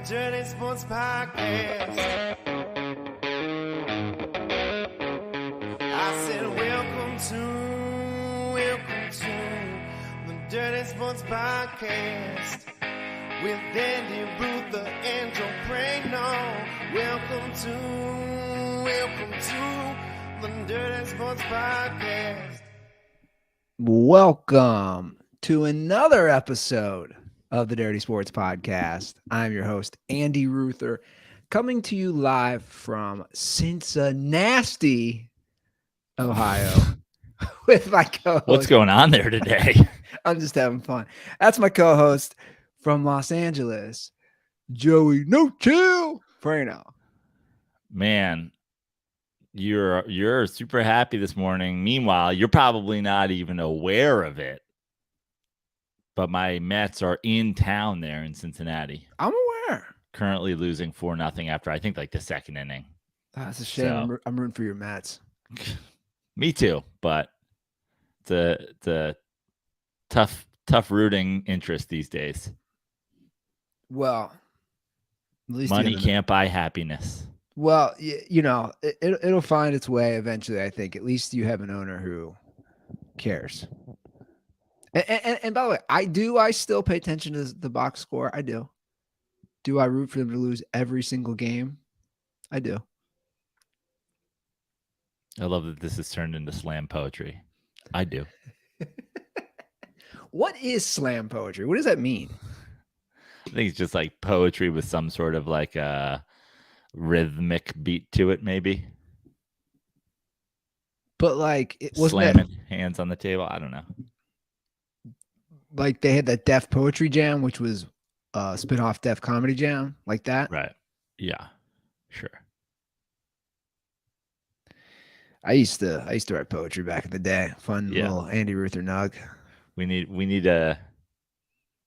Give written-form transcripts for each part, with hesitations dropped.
Dirty Sports Podcast. I said, welcome to the Dirty Sports Podcast with Andy, Ruther, and Praino. Welcome to the Dirty Sports Podcast. Welcome to another episode of the Dirty Sports Podcast. I'm your host, Andy Ruther, coming to you live from Cincinnati, Ohio, with my co-host. What's going on there today? I'm just having fun. That's my co-host from Los Angeles, Joey No Chill Praino. Man, you're super happy this morning. Meanwhile, you're probably not even aware of it. But my Mets are in town there in Cincinnati. I'm aware. Currently losing 4-0 after I think like the second inning. That's a shame. So, I'm rooting for your Mets. Me too, but the tough rooting interest these days. Well, at least money can't buy happiness. Well, you know, it'll find its way eventually, I think. At least you have an owner who cares. And by the way, I still pay attention to the box score. I do. Do I root for them to lose every single game? I do. I love that this has turned into slam poetry. I do. What is slam poetry? What does that mean? I think it's just like poetry with some sort of like a rhythmic beat to it, maybe. But like, it wasn't slamming hands on the table. I don't know. Like they had that Def Poetry Jam, which was a spin-off Def Comedy Jam, like that. Right. Yeah. Sure. I used to write poetry back in the day. Fun little Andy Ruther nug. We need a.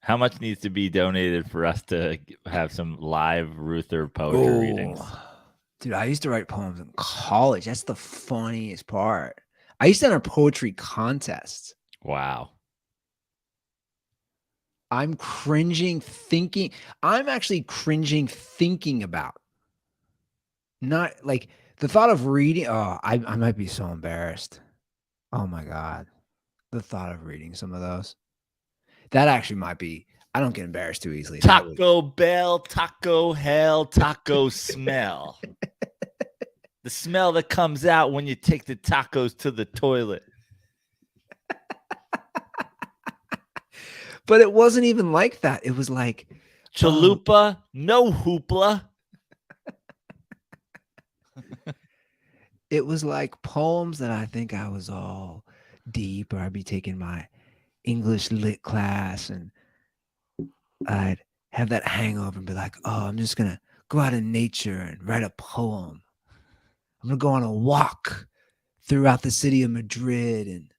How much needs to be donated for us to have some live Ruther poetry readings? Dude, I used to write poems in college. That's the funniest part. I used to enter poetry contests. Wow. I'm actually cringing thinking about. Not like the thought of reading. Oh, I might be so embarrassed. Oh my God. The thought of reading some of those. That actually might be. I don't get embarrassed too easily. Taco Bell, Taco Hell, Taco Smell. The smell that comes out when you take the tacos to the toilet. But it wasn't even like that. It was like chalupa, no hoopla. It was like poems that I think I was all deep, or I'd be taking my English lit class and I'd have that hangover and be like, oh, I'm just going to go out in nature and write a poem. I'm going to go on a walk throughout the city of Madrid. And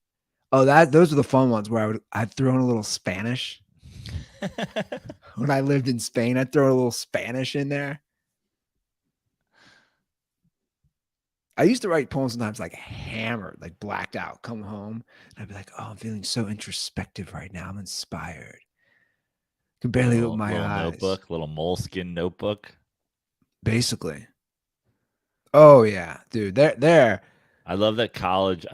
those were the fun ones where I'd throw in a little Spanish. When I lived in Spain, I'd throw a little Spanish in there. I used to write poems sometimes like hammered, like blacked out, come home. And I'd be like, oh, I'm feeling so introspective right now. I'm inspired. Can barely open my eyes. Little moleskin notebook. Basically. Oh, yeah, dude. There. I love that college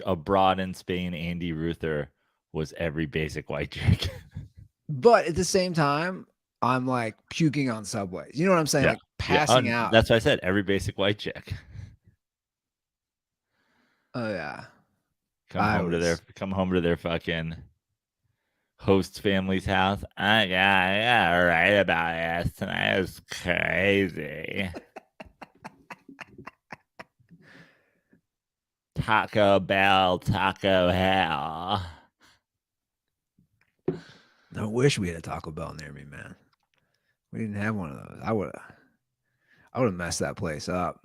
abroad in Spain, Andy Ruther was every basic white chick. But at the same time, I'm like puking on subways. You know what I'm saying? Yeah. Like passing out. That's what I said. Every basic white chick. Oh yeah. Come home to their fucking host family's house. I right about this tonight. It was crazy. Taco Bell, Taco Hell. I wish we had a Taco Bell near me, man. We didn't have one of those. I would have messed that place up.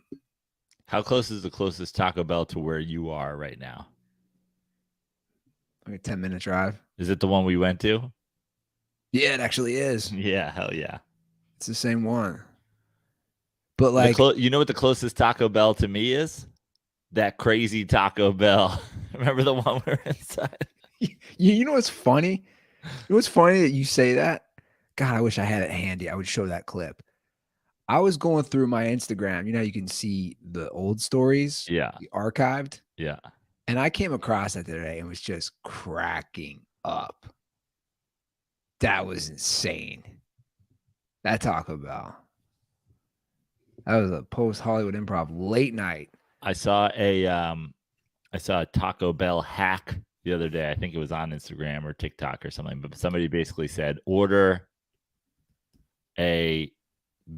How close is the closest Taco Bell to where you are right now? Like a 10-minute drive. Is it the one we went to? Yeah, it actually is. Yeah, hell yeah. It's the same one. But like, you know what the closest Taco Bell to me is? That crazy Taco Bell. Remember the one we were inside? You know what's funny? It was funny that you say that God, I wish I had it handy. I would show that clip. I was going through my Instagram. You know, you can see the old stories, Yeah. archived. Yeah. And I came across that today and was just cracking up. That was insane. That Taco Bell. That was a post Hollywood Improv late night. I saw a Taco Bell hack the other day. I think it was on Instagram or TikTok or something, but somebody basically said order a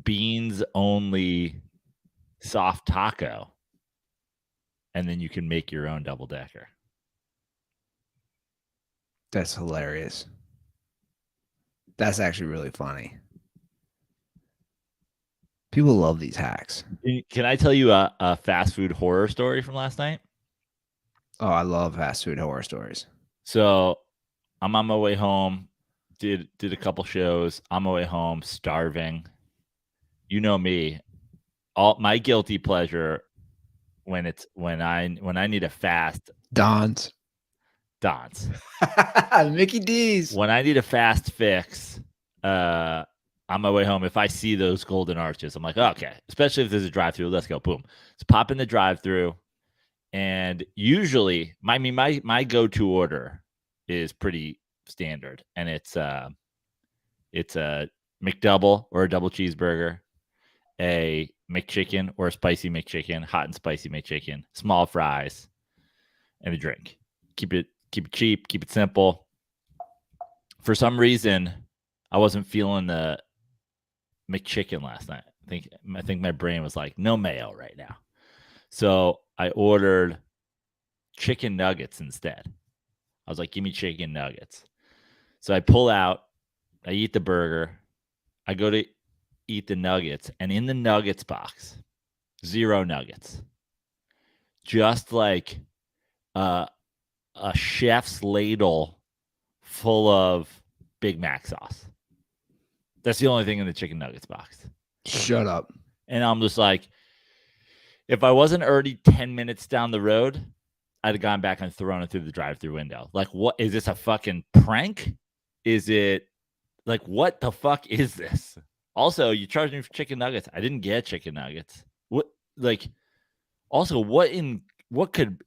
beans only soft taco and then you can make your own double decker. That's hilarious. That's actually really funny. People love these hacks. Can I tell you a fast food horror story from last night? Oh, I love fast food horror stories. So I'm on my way home, did a couple shows. On my way home, starving. You know me. All my guilty pleasure when I need a fast. Don's. Mickey D's. When I need a fast fix, on my way home, if I see those golden arches, I'm like, okay. Especially if there's a drive-through, let's go. Boom. Let's pop in the drive-through. And usually, my go-to order is pretty standard, and it's a McDouble or a double cheeseburger, a McChicken or a spicy McChicken, hot and spicy McChicken, small fries, and a drink. Keep it cheap, keep it simple. For some reason, I wasn't feeling the McChicken last night. I think my brain was like, no mayo right now. So I ordered chicken nuggets instead. I was like, give me chicken nuggets. So I pull out, I eat the burger, I go to eat the nuggets, and in the nuggets box, 0 nuggets. Just like a chef's ladle full of Big Mac sauce. That's the only thing in the chicken nuggets box. Shut up. And I'm just like, if I wasn't already 10 minutes down the road, I'd have gone back and thrown it through the drive-through window. Like, what is this, a fucking prank? Is it like, what the fuck is this? Also, you charged me for chicken nuggets. I didn't get chicken nuggets. What, like, also, what could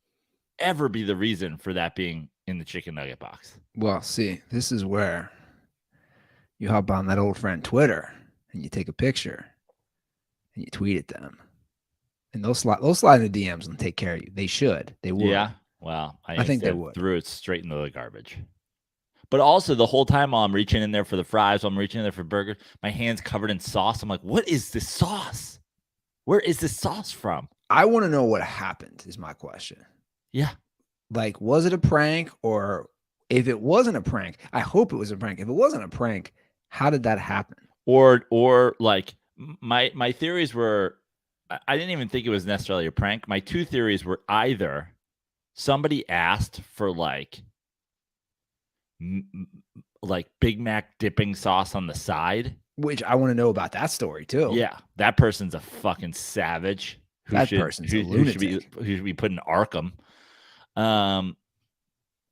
ever be the reason for that being in the chicken nugget box? Well, see, this is where you hop on that old friend Twitter and you take a picture and you tweet at them. And they'll slide in the DMs and take care of you. They should. They would. Yeah. Well, I think they would. Threw it straight into the garbage. But also the whole time while I'm reaching in there for the fries, while I'm reaching in there for burgers, my hand's covered in sauce. I'm like, what is this sauce? Where is this sauce from? I want to know what happened is my question. Yeah. Like, was it a prank? Or if it wasn't a prank, I hope it was a prank. If it wasn't a prank, how did that happen? Or like my theories were, I didn't even think it was necessarily a prank. My two theories were either somebody asked for like Big Mac dipping sauce on the side. Which I want to know about that story too. Yeah, that person's a fucking savage. Person's a lunatic. Who should be put in Arkham. And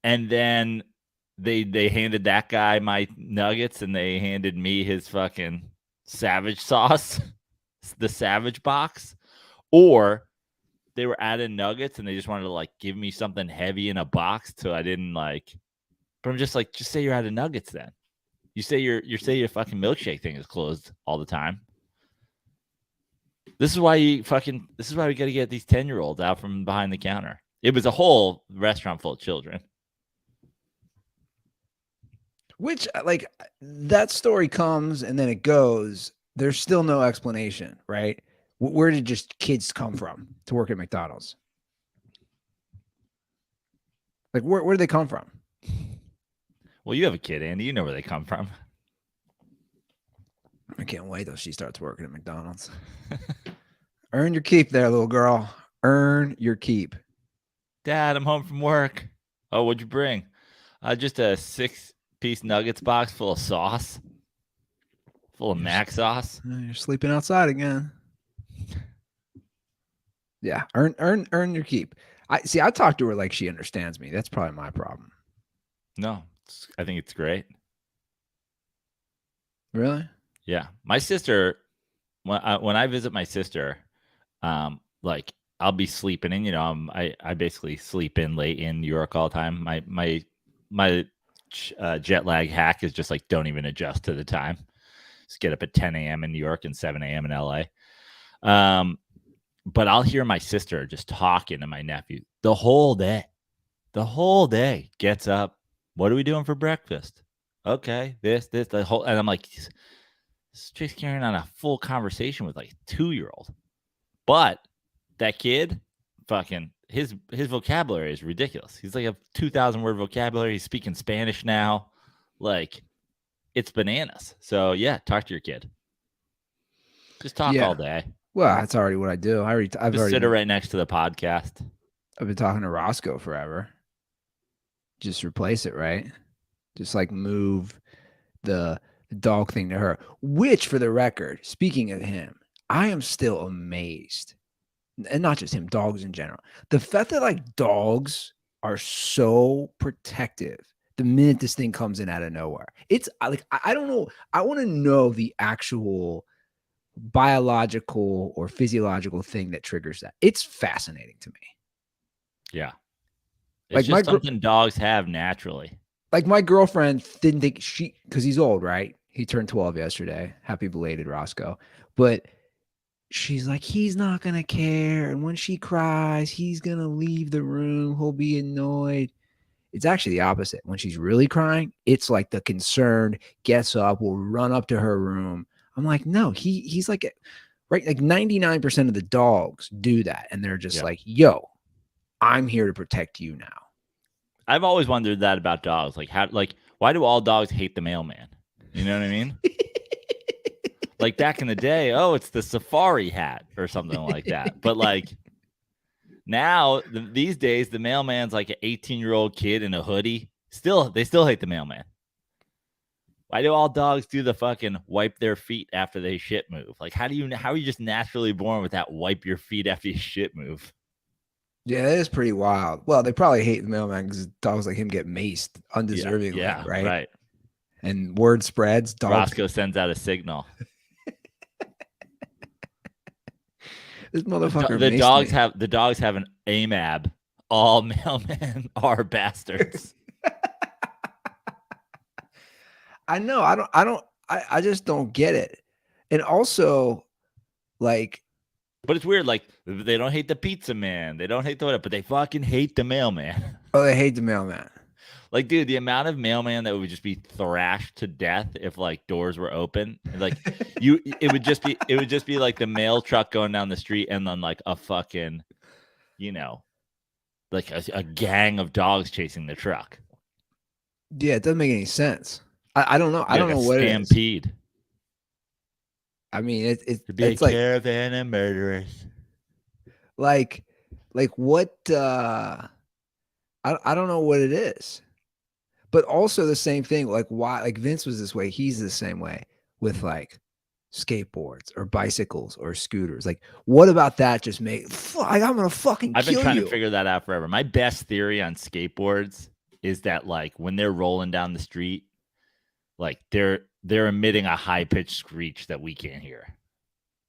then they handed that guy my nuggets and they handed me his fucking savage sauce, the savage box. Or they were adding nuggets and they just wanted to like give me something heavy in a box so I didn't like. But I'm just like, just say you're out of nuggets then. You say your fucking milkshake thing is closed all the time. This is why we got to get these 10-year-olds out from behind the counter. It was a whole restaurant full of children. Which, like, that story comes and then it goes. There's still no explanation, right? Where did just kids come from to work at McDonald's? Like, where did they come from? Well, you have a kid, Andy. You know where they come from. I can't wait till she starts working at McDonald's. Earn your keep there, little girl. Earn your keep. Dad, I'm home from work. Oh, what'd you bring? Just a 6-piece nuggets box full of sauce. Full of Mac sauce. You're sleeping outside again. Yeah, earn your keep. I talk to her like she understands me. That's probably my problem. No, I think it's great. Really? Yeah. My sister, when I visit my sister, like I'll be sleeping in, I basically sleep in late in New York all the time. My jet lag hack is just like, don't even adjust to the time. Just get up at 10 a.m. in New York and 7 a.m. in LA. But I'll hear my sister just talking to my nephew the whole day. The whole day. Gets up. What are we doing for breakfast? Okay, the whole, and I'm like, just carrying on a full conversation with like a 2-year-old. But that kid, fucking, his vocabulary is ridiculous. He's like a 2,000 word vocabulary. He's speaking Spanish now. Like, it's bananas. So yeah, talk to your kid. Just talk all day. Well, that's already what I do. I've sit her right next to the podcast. I've been talking to Roscoe forever. Just replace it, right? Just like move the dog thing to her. Which, for the record, speaking of him, I am still amazed, and not just him, dogs in general. The fact that like dogs are so protective the minute this thing comes in out of nowhere. It's like, I don't know. I want to know the actual biological or physiological thing that triggers that. It's fascinating to me. Yeah. It's like just something dogs have naturally. Like my girlfriend didn't think because he's old, right? He turned 12 yesterday. Happy belated, Roscoe. But she's like, he's not going to care. And when she cries, he's going to leave the room. He'll be annoyed. It's actually the opposite. When she's really crying, it's like the concerned gets up, will run up to her room. I'm like, no, he's like, right? Like 99% of the dogs do that. And they're just like, yo, I'm here to protect you now. I've always wondered that about dogs. Like, why do all dogs hate the mailman? You know what I mean? Like back in the day, it's the safari hat or something like that. But like now, these days, the mailman's like an 18-year-old kid in a hoodie. They still hate the mailman. Why do all dogs do the fucking wipe their feet after they shit move? Like, how are you just naturally born with that wipe your feet after you shit move? Yeah, that is pretty wild. Well, they probably hate the mailman because dogs like him get maced undeservingly, right? And word spreads. Roscoe sends out a signal. This motherfucker. The dogs have an AMAB. All mailmen are bastards. I know. I just don't get it. And also, like, but it's weird. Like, they don't hate the pizza man. They don't hate the whatever, but they fucking hate the mailman. Oh, they hate the mailman. Like, dude, the amount of mailman that would just be thrashed to death if like doors were open. Like, it would just be like the mail truck going down the street, and then like a fucking, like a gang of dogs chasing the truck. Yeah, it doesn't make any sense. I don't know. I don't know what stampede. It is. I mean, it's like caravan of murderers. Like what? I don't know what it is. But also the same thing, like why, like Vince was this way. He's the same way with like skateboards or bicycles or scooters. Like, what about that? Just I'm gonna fucking kill you. I've been trying to figure that out forever. My best theory on skateboards is that like when they're rolling down the street, like they're emitting a high pitched screech that we can't hear,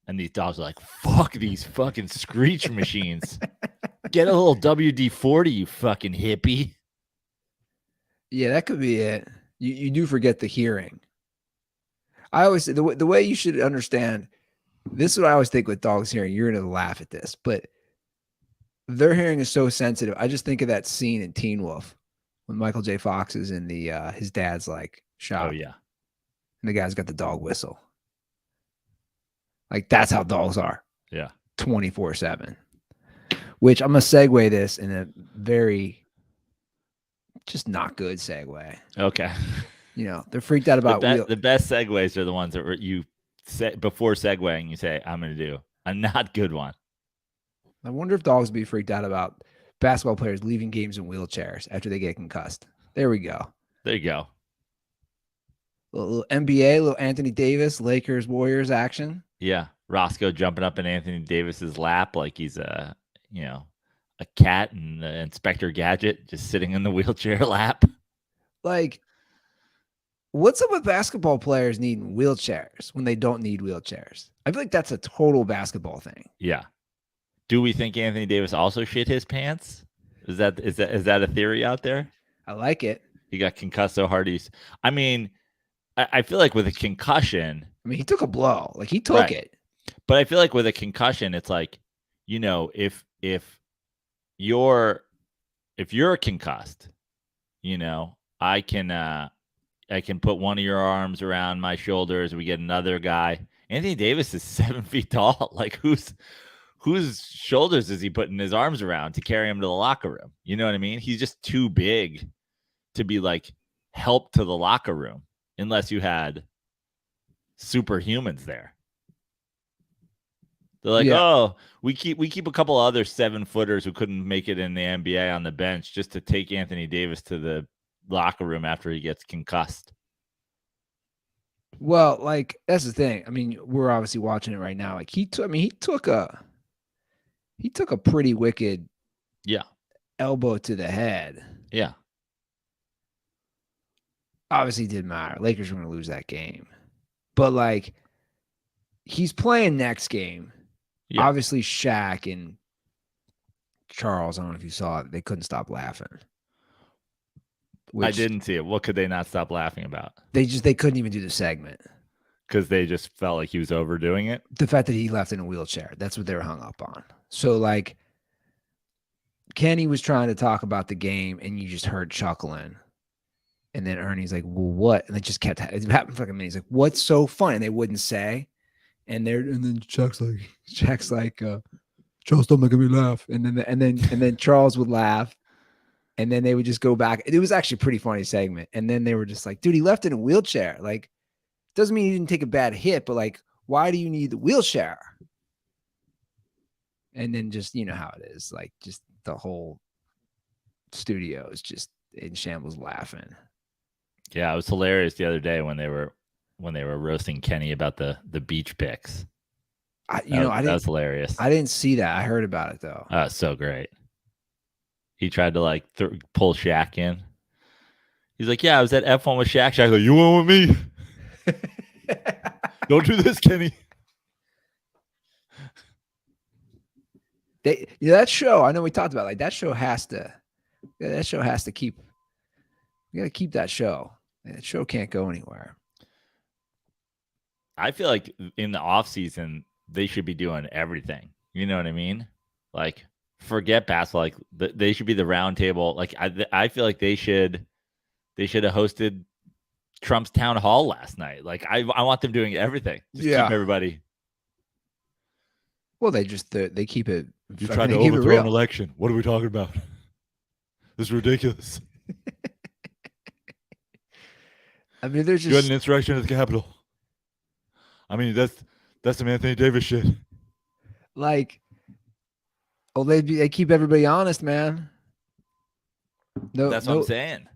and these dogs are like, "Fuck these fucking screech machines! Get a little WD-40, you fucking hippie." Yeah, that could be it. You do forget the hearing. I always say the way you should understand this is what I always think with dogs hearing. You're gonna laugh at this, but their hearing is so sensitive. I just think of that scene in Teen Wolf when Michael J. Fox is in the his dad's like shop. Oh yeah, and the guy's got the dog whistle. Like that's how dogs are. Yeah, 24/7. Which I'm gonna segue this in a very just not good segue. Okay. They're freaked out about the best segues are the ones that you say before segueing. You say, "I'm going to do a not good one." I wonder if dogs would be freaked out about basketball players leaving games in wheelchairs after they get concussed. There we go. There you go. A little NBA, little Anthony Davis, Lakers, Warriors action. Yeah, Roscoe jumping up in Anthony Davis's lap like he's a cat and Inspector Gadget just sitting in the wheelchair lap. Like, What's up with basketball players needing wheelchairs when they don't need wheelchairs? I feel like that's a total basketball thing. Yeah. Do we think Anthony Davis also shit his pants? Is that a theory out there? I like it. He got concussed so hard. I mean, I feel like with a concussion, I mean, he took a blow. Like he took right. it. But I feel like with a concussion, it's like, you know, if you're concussed, you know, I can put one of your arms around my shoulders. We get another guy. Anthony Davis is 7 feet tall. Like whose shoulders is he putting his arms around to carry him to the locker room? You know what I mean? He's just too big to be like help to the locker room unless you had superhumans there. They're like, oh, we keep a couple other 7-footers who couldn't make it in the NBA on the bench just to take Anthony Davis to the locker room after he gets concussed. Well, like that's the thing. I mean, we're obviously watching it right now. Like he took a pretty wicked elbow to the head. Yeah. Obviously it didn't matter. Lakers were going to lose that game. But like he's playing next game. Yeah. Obviously Shaq and Charles, I don't know if you saw it, they couldn't stop laughing. I didn't see it. What could they not stop laughing about? They couldn't even do the segment. Because they just felt like he was overdoing it? The fact that he left in a wheelchair. That's what they were hung up on. So like Kenny was trying to talk about the game and you just heard chuckling. And then Ernie's like, well, what? And it just kept it happened for like a minute. He's like, what's so funny? And they wouldn't say. And then Chuck's like, Charles, don't make me laugh. And then Charles would laugh. And then they would just go back. It was actually a pretty funny segment. And then they were just like, dude, he left in a wheelchair. Like, doesn't mean he didn't take a bad hit, but like, why do you need the wheelchair? And then just, you know how it is. Like, just the whole studio is just in shambles laughing. Yeah, it was hilarious the other day when they were roasting Kenny about the beach picks. That was hilarious. I didn't see that. I heard about it though. Oh, so great. He tried to like pull Shaq in. He's like, "Yeah, I was at F1 with Shaq." Shaq's like, "You went with me? Don't do this, Kenny." That show. I know we talked about like that show has to. Yeah, that show has to keep. We got to keep that show. That show can't go anywhere. I feel like in the off season they should be doing everything. You know what I mean? Like, forget basketball. Like they should be the round table. Like I feel like they should have hosted Trump's town hall last night. Like I want them doing everything. Just keep everybody. Well, they keep it. You tried to overthrow an election. What are we talking about? This is ridiculous. I mean, there's just... You had an insurrection at the Capitol. I mean, that's some Anthony Davis shit. Like, oh, they keep everybody honest, man. No, that's what I'm saying.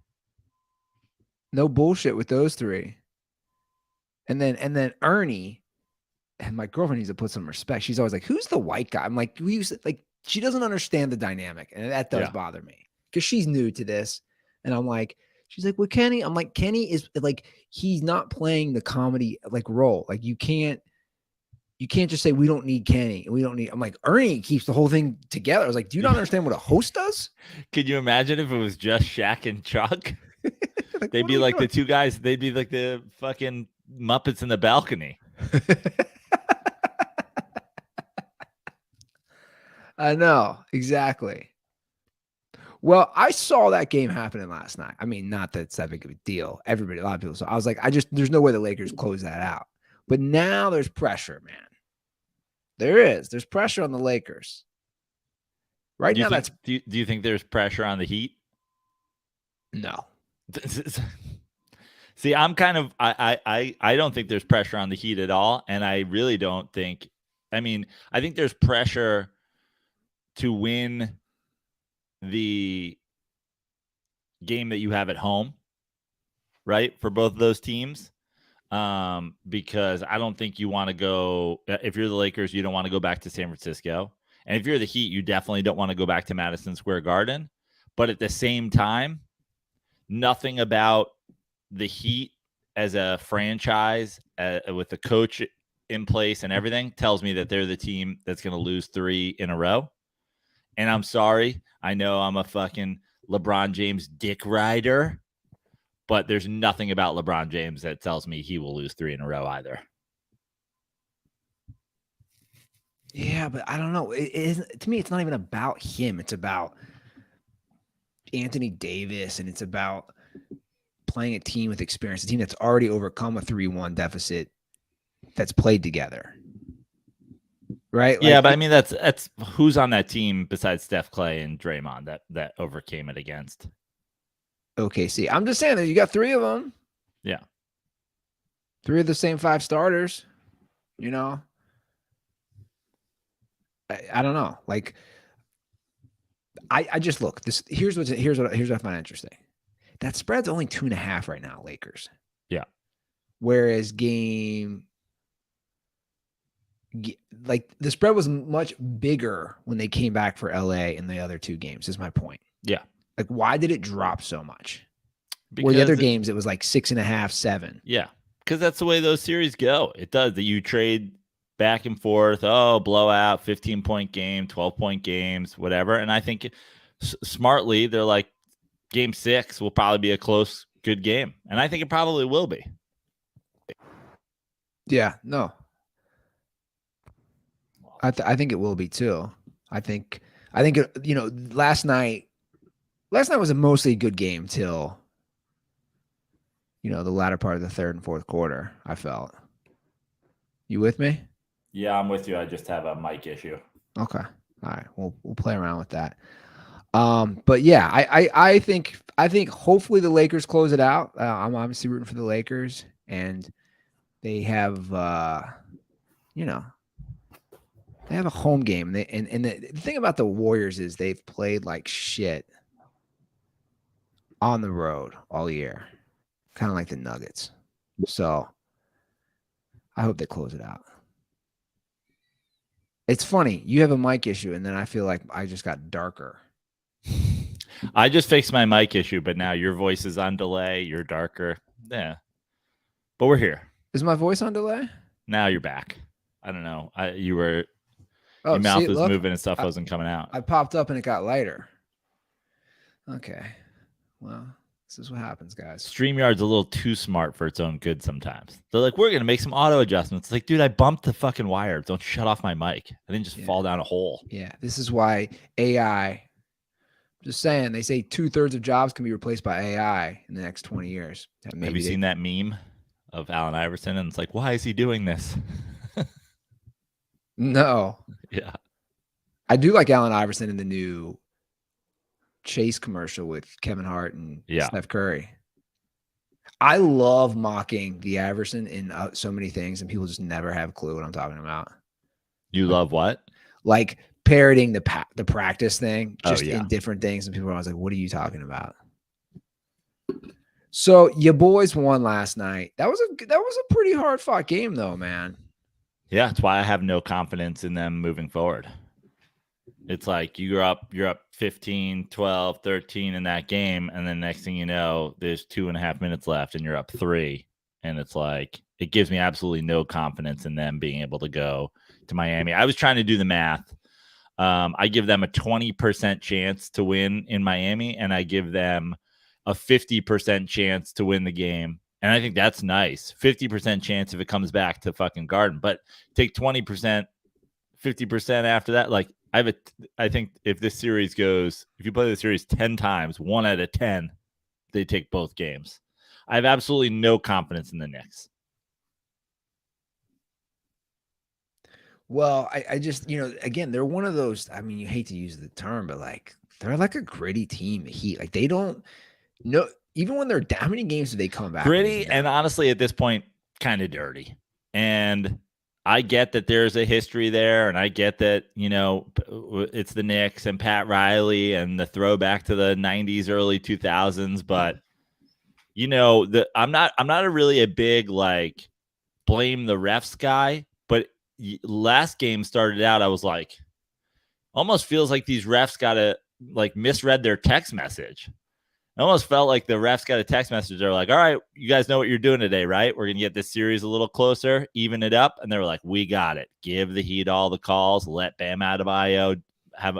No bullshit with those three. And then Ernie, and my girlfriend needs to put some respect. She's always like, "Who's the white guy?" I'm like, she doesn't understand the dynamic, and that does bother me because she's new to this, and I'm like. She's like, well, Kenny, I'm like, Kenny is like, he's not playing the comedy like role. Like you can't just say we don't need Kenny and we don't need. I'm like, Ernie keeps the whole thing together. I was like, do you not understand what a host does? Could you imagine if it was just Shaq and Chuck? Like, they'd be like the two guys. They'd be like the fucking Muppets in the balcony. I know exactly. Well, I saw that game happening last night. I mean, not that it's that big of a deal. A lot of people saw. I was like, there's no way the Lakers close that out. But now there's pressure, man. There is. There's pressure on the Lakers. Right now, do you think there's pressure on the Heat? No. See, I'm kind of I don't think there's pressure on the Heat at all, and I really don't think. I mean, I think there's pressure to win the game that you have at home, right? For both of those teams. Because I don't think you want to go, if you're the Lakers, you don't want to go back to San Francisco. And if you're the Heat, you definitely don't want to go back to Madison Square Garden. But at the same time, nothing about the Heat as a franchise with the coach in place and everything tells me that they're the team that's going to lose 3 in a row. And I'm sorry. I know I'm a fucking LeBron James dick rider, but there's nothing about LeBron James that tells me he will lose 3 in a row either. Yeah, but I don't know. It isn't, to me, it's not even about him. It's about Anthony Davis, and it's about playing a team with experience, a team that's already overcome a 3-1 deficit that's played together. Right? Yeah, like, but I mean that's who's on that team besides Steph, Clay, and Draymond that overcame it against. Okay, see, I'm just saying that you got 3 of them. Yeah. 3 of the same 5 starters. You know? I don't know. Like, I just look. Here's what I find interesting. That spread's only 2.5 right now, Lakers. Yeah. Whereas like the spread was much bigger when they came back for LA in the other 2 games, is my point. Yeah. Like, why did it drop so much? Because where the other games it was like 6.5, 7. Yeah. Because that's the way those series go. It does that. You trade back and forth. Oh, blowout, 15-point game, 12-point games, whatever. And I think smartly, they're like, game 6 will probably be a close, good game. And I think it probably will be. Yeah, no. I think it will be too. I think last night was a mostly good game till the latter part of the third and fourth quarter, I felt. You with me? Yeah, I'm with you. I just have a mic issue. Okay. All right. We'll play around with that. But yeah, I think hopefully the Lakers close it out. I'm obviously rooting for the Lakers, and they have they have a home game. And the thing about the Warriors is they've played like shit on the road all year, kind of like the Nuggets. So I hope they close it out. It's funny. You have a mic issue, and then I feel like I just got darker. I just fixed my mic issue, but now your voice is on delay. You're darker. Yeah. But we're here. Is my voice on delay? Now you're back. I don't know. Your Oh, mouth was moving and stuff wasn't coming out. I popped up and it got lighter. Okay. Well, this is what happens, guys. StreamYard's a little too smart for its own good sometimes. They're like, we're going to make some auto adjustments. It's like, dude, I bumped the fucking wire. Don't shut off my mic. I didn't just fall down a hole. Yeah, this is why AI, just saying, they say 2/3 of jobs can be replaced by AI in the next 20 years. Have you seen that meme of Allen Iverson? And it's like, why is he doing this? No. Yeah. I do like Allen Iverson in the new Chase commercial with Kevin Hart and Steph Curry. I love mocking the Iverson in so many things, and people just never have a clue what I'm talking about. You love what? Like parroting the practice thing, just in different things, and people are always like, "What are you talking about?" So your boys won last night. That was a pretty hard fought game, though, man. Yeah, that's why I have no confidence in them moving forward. It's like you're up 15, 12, 13 in that game, and then next thing you know, there's 2.5 minutes left and you're up 3. And it's like, it gives me absolutely no confidence in them being able to go to Miami. I was trying to do the math. I give them a 20% chance to win in Miami, and I give them a 50% chance to win the game. And I think that's nice. 50% chance if it comes back to fucking Garden, but take 20%, 50% after that. Like I think if this series goes, if you play the series 10 times, 1 out of 10, they take both games. I have absolutely no confidence in the Knicks. Well, I just, again, they're one of those, I mean, you hate to use the term, but like, they're like a gritty team. Heat, like they don't know. Even when they're down, how many games do they come back? Gritty and honestly, at this point, kind of dirty. And I get that there's a history there, and I get that, it's the Knicks and Pat Riley and the throwback to the 90s, early 2000s. But, I'm not really a big, like, blame the refs guy. But last game started out, I was like, almost feels like these refs got to, like, misread their text message. I almost felt like the refs got a text message. They're like, all right, you guys know what you're doing today, right? We're going to get this series a little closer, even it up. And they were like, we got it. Give the Heat all the calls. Let Bam Adebayo have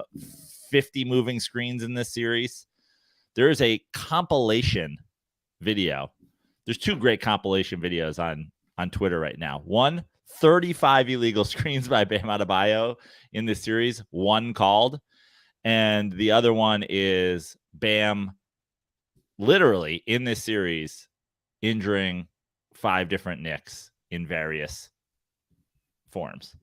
50 moving screens in this series. There is a compilation video. There's 2 great compilation videos on Twitter right now. One, 35 illegal screens by Bam Adebayo in this series, 1 called. And the other one is Bam literally in this series injuring 5 different Knicks in various forms.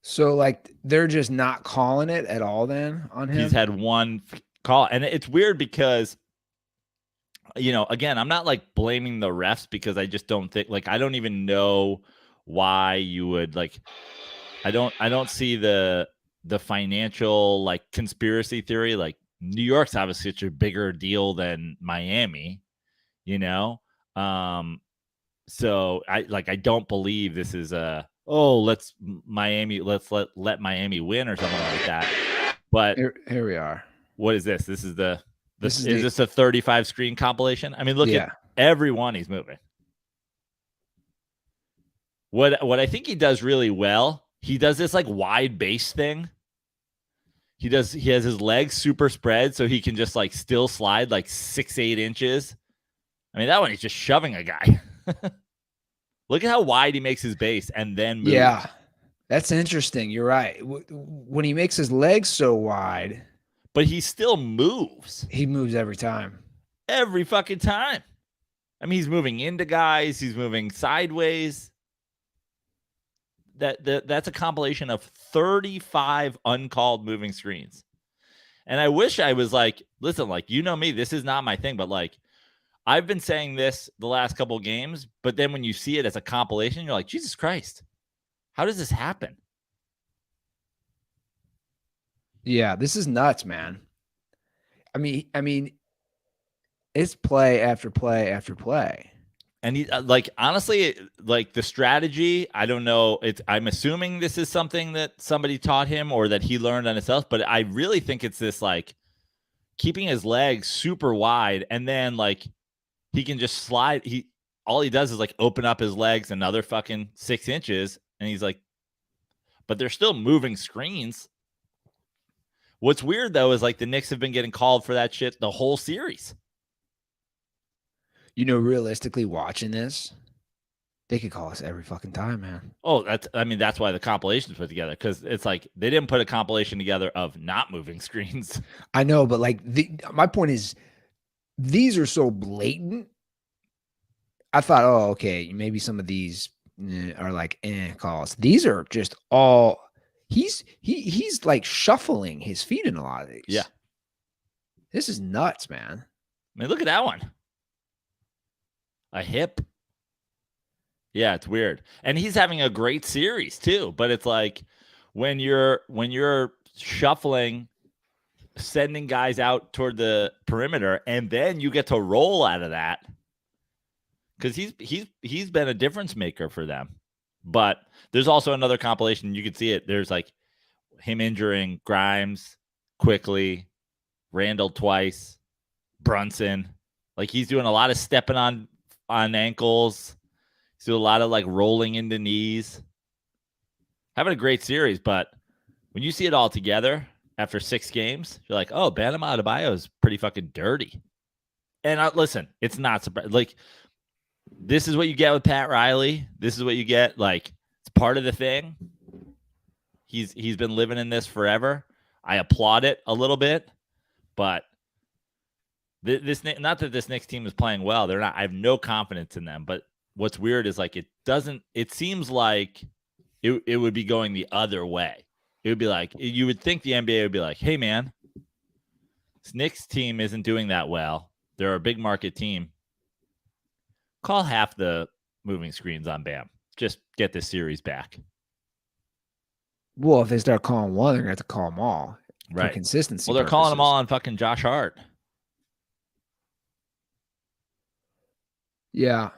So, like, they're just not calling it at all then on him? He's had 1 call. And it's weird because, again, I'm not like blaming the refs because I just don't think, like, I don't even know why you would, like, I don't see the financial, like, conspiracy theory. Like, New York's obviously such a bigger deal than Miami, so I don't believe this is let Miami win or something like that. But here we are. What is this? This is is this a 35 screen compilation? I mean, look at everyone he's moving. What I think he does really well, he does this like wide base thing. He has his legs super spread so he can just like still slide like 6-8 inches. I mean, that one he's just shoving a guy. Look at how wide he makes his base and then moves. Yeah, that's interesting. You're right. When he makes his legs so wide, but he still moves. He moves every time. Every fucking time. I mean, he's moving into guys. He's moving sideways. That's a compilation of 35 uncalled moving screens. And I wish I was like, listen, like, me, this is not my thing, but like, I've been saying this the last couple of games, but then when you see it as a compilation, you're like, Jesus Christ, how does this happen? Yeah, this is nuts, man. I mean, it's play after play after play. And he, like, honestly, like the strategy, I don't know. I'm assuming this is something that somebody taught him or that he learned on himself, but I really think it's this, like, keeping his legs super wide and then like he can just slide. All he does is like open up his legs another fucking 6 inches. And he's like, but they're still moving screens. What's weird though, is like the Knicks have been getting called for that shit the whole series. Realistically watching this, they could call us every fucking time, man. Oh, that's why the compilation's put together, because it's like they didn't put a compilation together of not moving screens. I know, but like my point is, these are so blatant. I thought, oh, okay, maybe some of these are like calls. These are just all he's like shuffling his feet in a lot of these. Yeah, this is nuts, man. I mean, look at that one. A hip. Yeah, it's weird. And he's having a great series too. But it's like when you're shuffling, sending guys out toward the perimeter, and then you get to roll out of that. Because he's been a difference maker for them. But there's also another compilation. You can see it. There's like him injuring Grimes quickly, Randall twice, Brunson. Like he's doing a lot of stepping on ankles. He's doing a lot of like rolling into knees. Having a great series, but when you see it all together after 6 games, you're like, oh, Bam Adebayo is pretty fucking dirty. And listen, it's not surprising. Like, this is what you get with Pat Riley. This is what you get. Like, it's part of the thing. He's been living in this forever. I applaud it a little bit, but this not that this Knicks team is playing well. They're not. I have no confidence in them. But what's weird is like it seems like it would be going the other way. It would be like, you would think the NBA would be like, hey man, this Knicks team isn't doing that well. They're a big market team. Call half the moving screens on Bam. Just get this series back. Well, if they start calling one, they're gonna have to call them all. Right. For consistency. Well, they're calling them all on fucking Josh Hart. Yeah.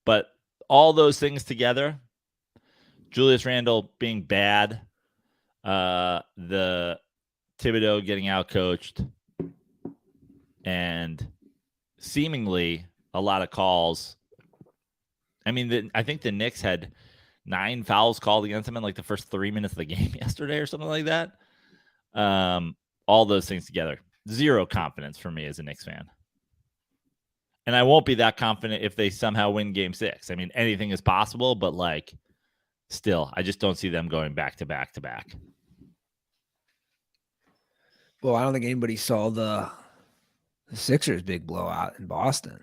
But all those things together, Julius Randle being bad, the Thibodeau getting outcoached and seemingly a lot of calls. I mean, I think the Knicks had 9 fouls called against them in like the first 3 minutes of the game yesterday or something like that. All those things together. Zero confidence for me as a Knicks fan. And I won't be that confident if they somehow win game 6. I mean, anything is possible, but like still, I just don't see them going back to back to back. Well, I don't think anybody saw the Sixers' big blowout in Boston.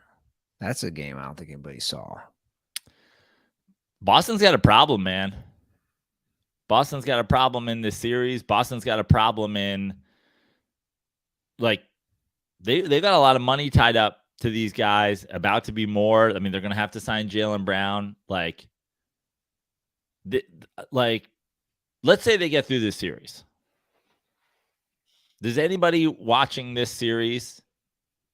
That's a game I don't think anybody saw. Boston's got a problem, man. Boston's got a problem in this series. Boston's got a problem in, like, they've got a lot of money tied up to these guys, about to be more. I mean, they're going to have to sign Jaylen Brown. Like, let's say they get through this series. Does anybody watching this series,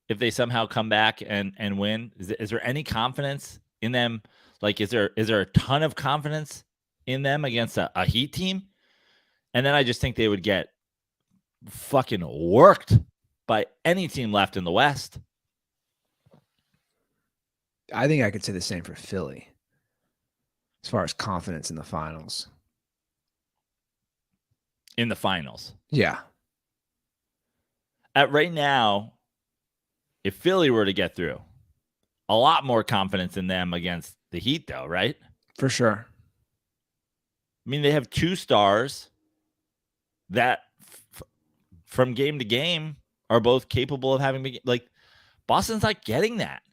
if they somehow come back and win, is there any confidence in them? Like, is there a ton of confidence in them against a Heat team? And then I just think they would get fucking worked by any team left in the West. I think I could say the same for Philly as far as confidence in the finals. In the finals. Yeah. At right now, if Philly were to get through, a lot more confidence in them against the Heat, though, right? For sure. I mean, they have 2 stars that from game to game are both capable of having, like, Boston's not getting that.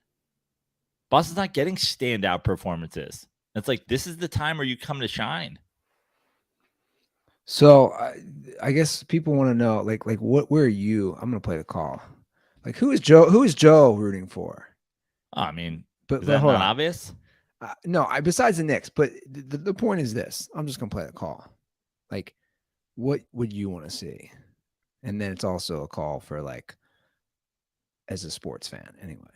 Boston's not getting standout performances. It's like, this is the time where you come to shine. So I guess people want to know, like, where are you? I'm going to play the call. Like, who is Joe rooting for? Oh, I mean, but is that hold not on. obvious? No, besides the Knicks, but the point is this. I'm just going to play the call. Like, what would you want to see? And then it's also a call for, like, as a sports fan anyway.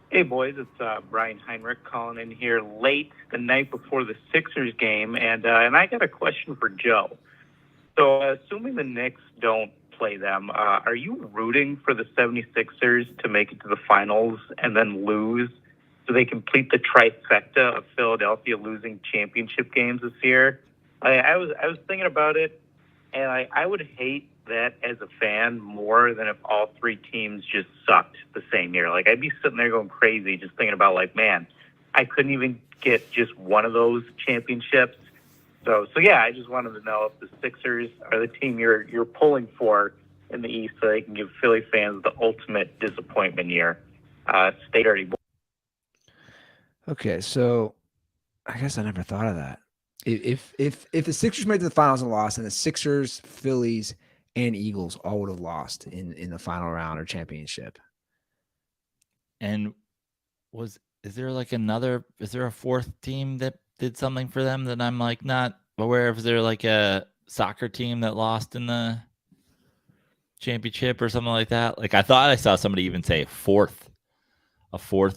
Hey, boys, it's Brian Heinrich calling in here late the night before the Sixers game, and I got a question for Joe. So, assuming the Knicks don't play them, are you rooting for the 76ers to make it to the finals and then lose so they complete the trifecta of Philadelphia losing championship games this year? I was thinking about it, and I would hate that as a fan more than if all 3 teams just sucked the same year. Like, I'd be sitting there going crazy just thinking about, like, man, I couldn't even get just one of those championships. So yeah, I just wanted to know if the Sixers are the team you're pulling for in the East so they can give Philly fans the ultimate disappointment year. Stay dirty, boys. Okay, so I guess I never thought of that. If the Sixers made it to the finals and lost, and the Sixers, Phillies, and Eagles all would have lost in the final round or championship. And is there a 4th team that did something for them that I'm like not aware of? Is there like a soccer team that lost in the championship or something like that? Like, I thought I saw somebody even say a fourth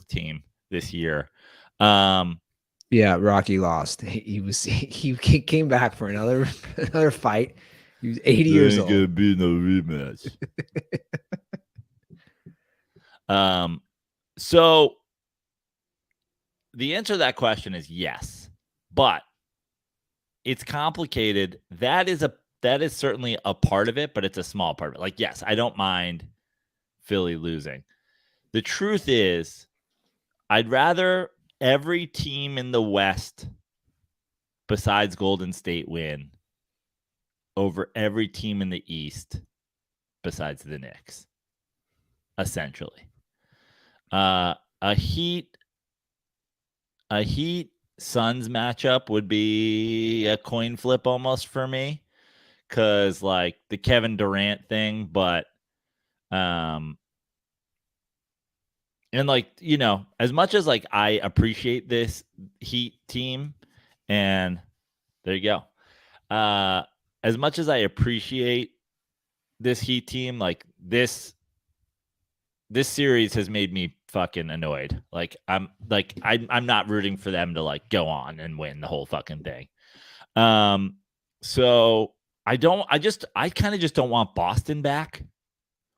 team this year. Yeah, Rocky lost. He came back for another fight. He was 80 years old. Gonna be no rematch. So the answer to that question is yes, but it's complicated. That is certainly a part of it, but it's a small part of it. Like, yes, I don't mind Philly losing. The truth is, I'd rather every team in the West besides Golden State win over every team in the East besides the Knicks, essentially. A Heat Suns matchup would be a coin flip almost for me, because like the Kevin Durant thing, but and like, you know, as much as like I appreciate this Heat team, and there you go. As much as I appreciate this Heat team, like this series has made me fucking annoyed. Like I'm not rooting for them to like go on and win the whole fucking thing. So I kind of just don't want Boston back.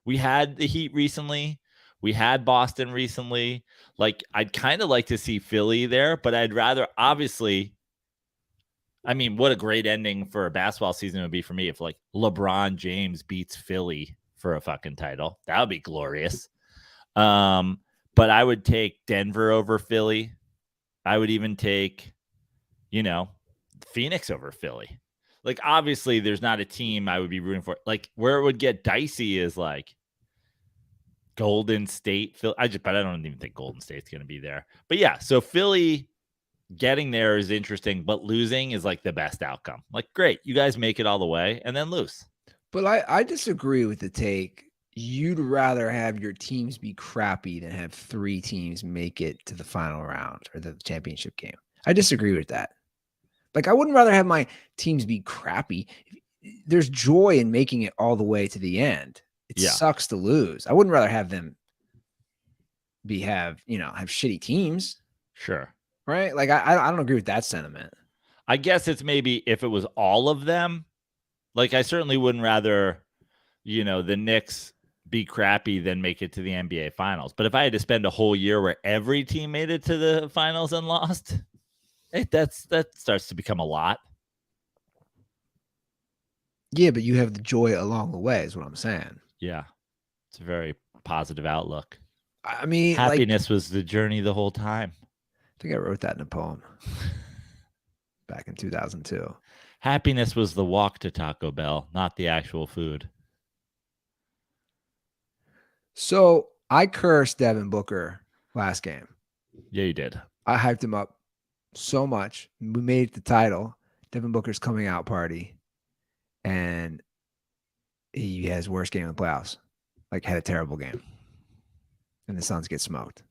We had the Heat recently. We had Boston recently. Like, I'd kind of like to see Philly there, but I'd rather, obviously, I mean, what a great ending for a basketball season it would be for me if, like, LeBron James beats Philly for a fucking title. That would be glorious. But I would take Denver over Philly. I would even take, Phoenix over Philly. Like, obviously, there's not a team I would be rooting for. Like, where it would get dicey is, like, Golden State. But I don't even think Golden State's going to be there. But yeah, so Philly getting there is interesting, but losing is like the best outcome. Like, great, you guys make it all the way and then lose. But I disagree with the take. You'd rather have your teams be crappy than have 3 teams make it to the final round or the championship game. I disagree with that. Like, I wouldn't rather have my teams be crappy. There's joy in making it all the way to the end. It sucks to lose. I wouldn't rather have them have shitty teams. Sure. Right? Like, I don't agree with that sentiment. I guess it's maybe if it was all of them, like, I certainly wouldn't rather, the Knicks be crappy than make it to the NBA finals. But if I had to spend a whole year where every team made it to the finals and lost, that starts to become a lot. Yeah, but you have the joy along the way is what I'm saying. Yeah. It's a very positive outlook. I mean, happiness was the journey the whole time. I think I wrote that in a poem back in 2002. Happiness was the walk to Taco Bell, not the actual food. So I cursed Devin Booker last game. Yeah, you did. I hyped him up so much. We made it the title. Devin Booker's coming out party. And he has worst game in the playoffs. Like, had a terrible game. And the Suns get smoked.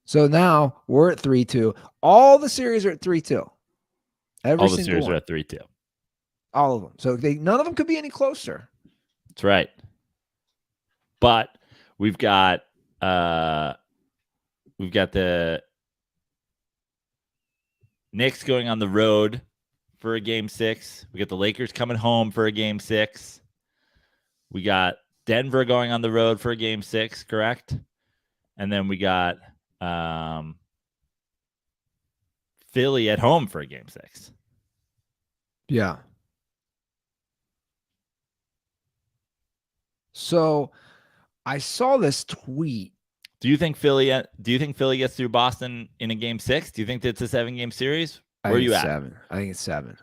So now we're at 3-2. All the series are at 3-2. All the series are at 3-2. All of them. So none of them could be any closer. That's right. But we've got the Knicks going on the road for a game 6. We got the Lakers coming home for a game 6. We got Denver going on the road for a game 6, correct? And then we got Philly at home for a game 6. Yeah. So I saw this tweet. Do you think Philly gets through Boston in a game 6? Do you think it's a 7-game series? Where are you at? 7. I think it's 7.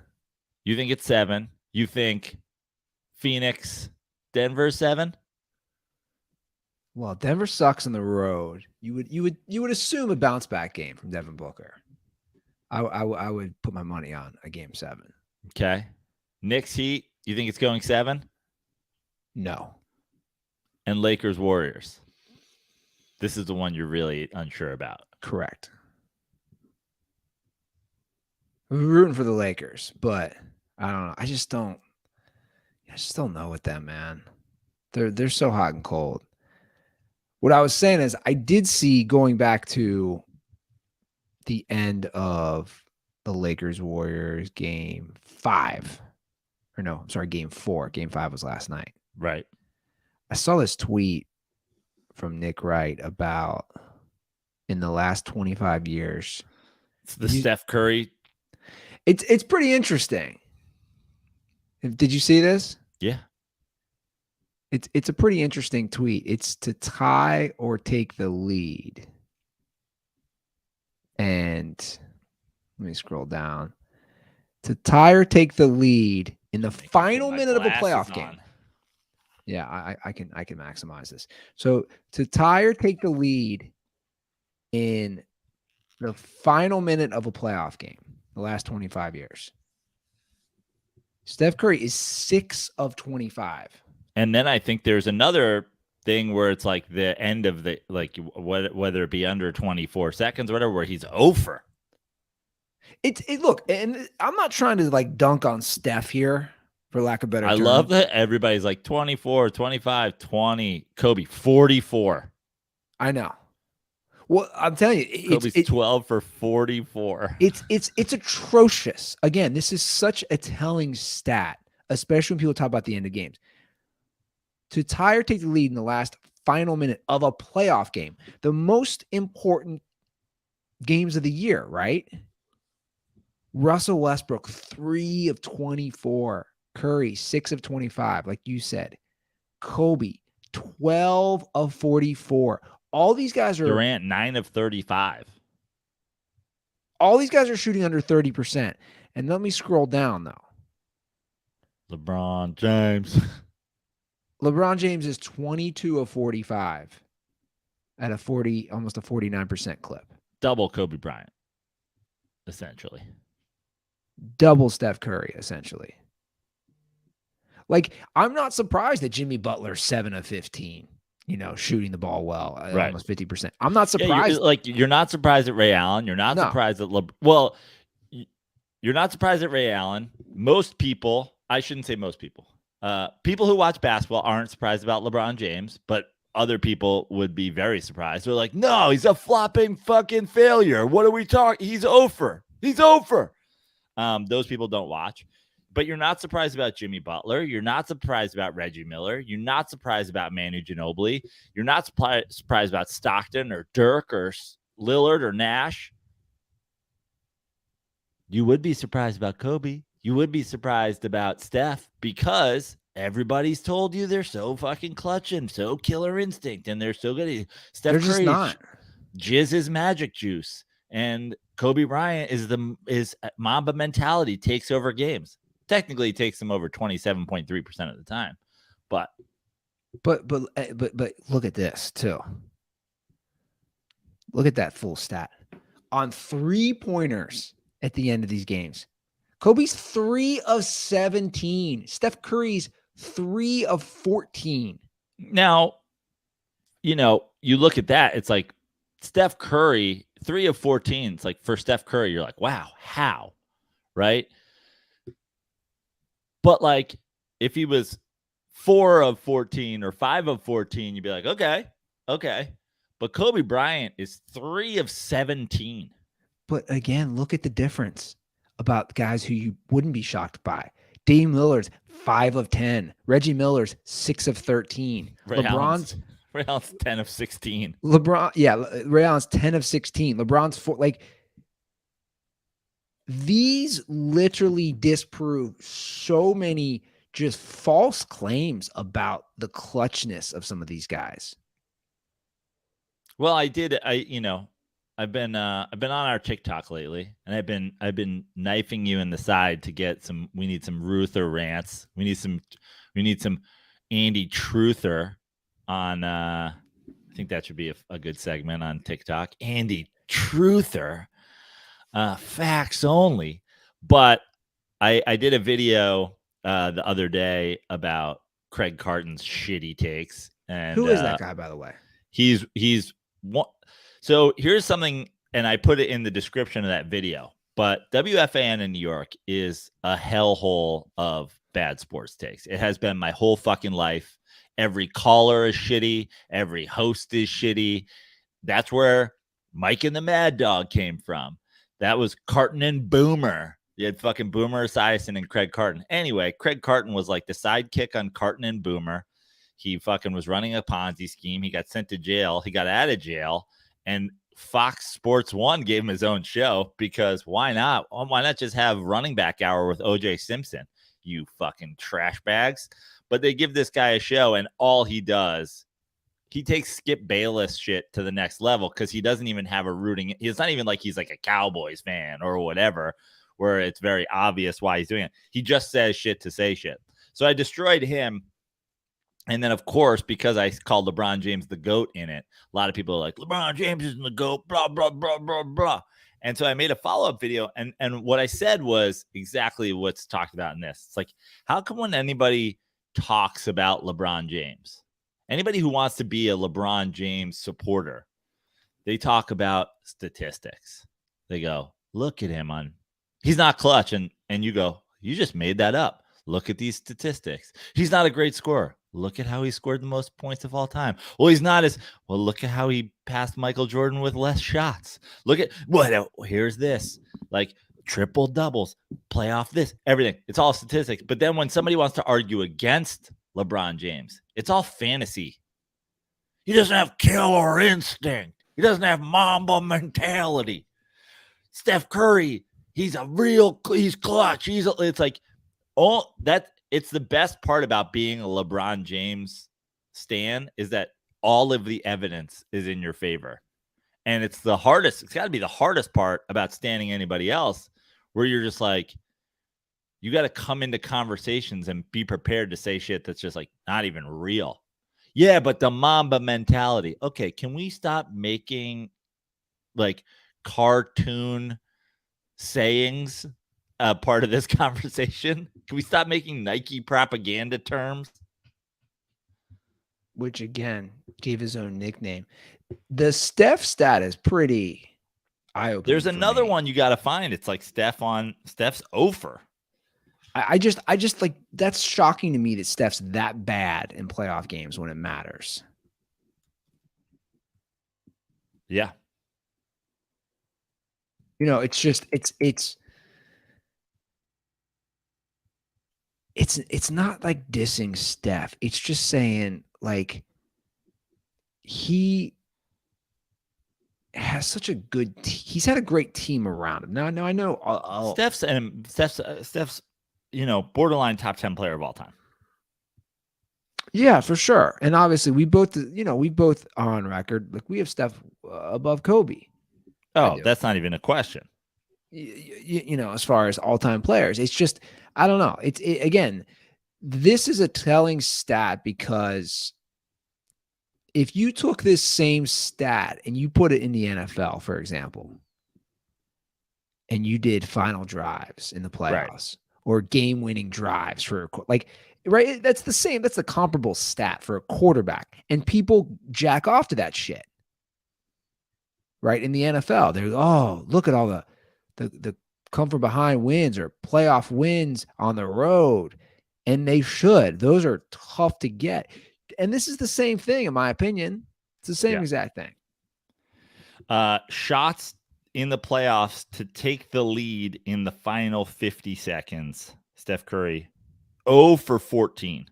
You think it's 7? You think Phoenix, Denver 7? Well, Denver sucks on the road. You would assume a bounce back game from Devin Booker. I would put my money on a game 7. Okay. Knicks Heat, you think it's going 7? No. And Lakers Warriors. This is the one you're really unsure about. Correct. I'm rooting for the Lakers, but I don't know. I just don't know with them, man. They're so hot and cold. What I was saying is I did see, going back to the end of the Lakers Warriors game 5. Or no, I'm sorry, game 4. Game 5 was last night. Right. I saw this tweet from Nick Wright about in the last 25 years. It's the Steph Curry. It's pretty interesting. Did you see this? Yeah. It's a pretty interesting tweet. It's to tie or take the lead. And let me scroll down. To tie or take the lead in the final minute of a playoff game. Yeah, I can maximize this. So to tie or take the lead in the final minute of a playoff game, the last 25 years. Steph Curry is 6 of 25. And then I think there's another thing where it's like the end of the, like, whether it be under 24 seconds or whatever, where he's over. Look, and I'm not trying to like dunk on Steph here, for lack of better term. I love that everybody's like 24, 25, 20, Kobe, 44. I know. Well, I'm telling you, Kobe's 12 for 44. It's atrocious. Again, this is such a telling stat, especially when people talk about the end of games. To tie or take the lead in the last final minute of a playoff game, the most important games of the year, right? Russell Westbrook, 3 of 24. Curry, 6 of 25, like you said. Kobe, 12 of 44. All these guys are Durant, 9 of 35. All these guys are shooting under 30%. And let me scroll down, though. LeBron James. LeBron James is 22 of 45 at almost a 49% clip. Double Kobe Bryant, essentially. Double Steph Curry, essentially. Like, I'm not surprised that Jimmy Butler's 7 of 15, shooting the ball well, right. Almost 50%. I'm not surprised. You're not surprised at Ray Allen. You're not surprised at you're not surprised at Ray Allen. Most people, I shouldn't say most people. People who watch basketball aren't surprised about LeBron James, but other people would be very surprised. They're like, no, he's a flopping fucking failure. What are we talking? He's over. He's over. Those people don't watch. But you're not surprised about Jimmy Butler. You're not surprised about Reggie Miller. You're not surprised about Manu Ginobili. You're not surprised about Stockton or Dirk or Lillard or Nash. You would be surprised about Kobe. You would be surprised about Steph because everybody's told you they're so fucking clutch and so killer instinct and they're so good. Steph Curry just not. Jizz is magic juice. And Kobe Bryant is Mamba mentality takes over games. Technically, it takes them over 27.3% of the time, but look at this too. Look at that full stat on 3-pointers at the end of these games. Kobe's 3 of 17. Steph Curry's 3 of 14. Now, you look at that. It's like Steph Curry 3 of 14. It's like for Steph Curry, you're like, wow, how, right? But like, if he was 4 of 14 or 5 of 14, you'd be like, okay. But Kobe Bryant is 3 of 17. But again, look at the difference about guys who you wouldn't be shocked by. Dame Lillard's 5 of 10. Reggie Miller's 6 of 13. Ray Allen's 10 of 16. Ray Allen's 10 of 16. LeBron's 4. Like, these literally disprove so many just false claims about the clutchness of some of these guys. Well, I've been on our TikTok lately, and I've been knifing you in the side to get some. We need some Ruther rants. We need some Andy Truther on. I think that should be a good segment on TikTok. Andy Truther. Facts only. But I did a video the other day about Craig Carton's shitty takes. And who is that guy, by the way? He's one. So here's something, and I put it in the description of that video. But WFAN in New York is a hellhole of bad sports takes. It has been my whole fucking life. Every caller is shitty. Every host is shitty. That's where Mike and the Mad Dog came from. That was Carton and Boomer. You had fucking Boomer Esiason and Craig Carton. Anyway, Craig Carton was like the sidekick on Carton and Boomer. He fucking was running a Ponzi scheme. He got sent to jail. He got out of jail. And Fox Sports 1 gave him his own show because why not? Why not just have running back hour with O.J. Simpson, you fucking trash bags? But they give this guy a show, and all he does, he takes Skip Bayless shit to the next level because he doesn't even have a rooting. It's not even like he's like a Cowboys fan or whatever, where it's very obvious why he's doing it. He just says shit to say shit. So I destroyed him. And then, of course, because I called LeBron James the GOAT in it, a lot of people are like, LeBron James isn't the GOAT, blah, blah, blah, blah, blah. And so I made a follow-up video. And what I said was exactly what's talked about in this. It's like, how come when anybody talks about LeBron James, anybody who wants to be a LeBron James supporter, they talk about statistics. They go, look at him he's not clutch. And you go, you just made that up. Look at these statistics. He's not a great scorer. Look at how he scored the most points of all time. Well, he's not as well. Look at how he passed Michael Jordan with less shots. Look at what here's this like triple doubles, playoff this, everything. It's all statistics. But then when somebody wants to argue against LeBron James, it's all fantasy. He doesn't have killer instinct. He doesn't have Mamba mentality. Steph Curry, he's clutch. It's like all that. It's the best part about being a LeBron James stan is that all of the evidence is in your favor. And it's the hardest. It's got to be the hardest part about standing anybody else, where you're just like, you got to come into conversations and be prepared to say shit that's just like not even real. Yeah, but the Mamba mentality. Okay, can we stop making like cartoon sayings part of this conversation? Can we stop making Nike propaganda terms? Which again gave his own nickname. The Steph stat is pretty eye-opening. There's another one you got to find. It's like Steph's over. I just like that's shocking to me that Steph's that bad in playoff games when it matters. Yeah. You know, it's just it's not like dissing Steph. It's just saying like he has such a good he's had a great team around him. Now I know Steph's borderline top 10 player of all time. Yeah, for sure. And obviously we both are on record like we have Steph above Kobe. Oh, that's not even a question. As far as all-time players, it's just I don't know. Again, this is a telling stat because if you took this same stat and you put it in the NFL, for example, and you did final drives in the playoffs or game-winning drives for right, that's the same. That's the comparable stat for a quarterback, and people jack off to that shit. Right in the NFL, they're look at all the come from behind wins or playoff wins on the road. And they should. Those are tough to get. And this is the same thing, in my opinion. It's the same exact thing. Shots in the playoffs to take the lead in the final 50 seconds. Steph Curry, 0 for 14.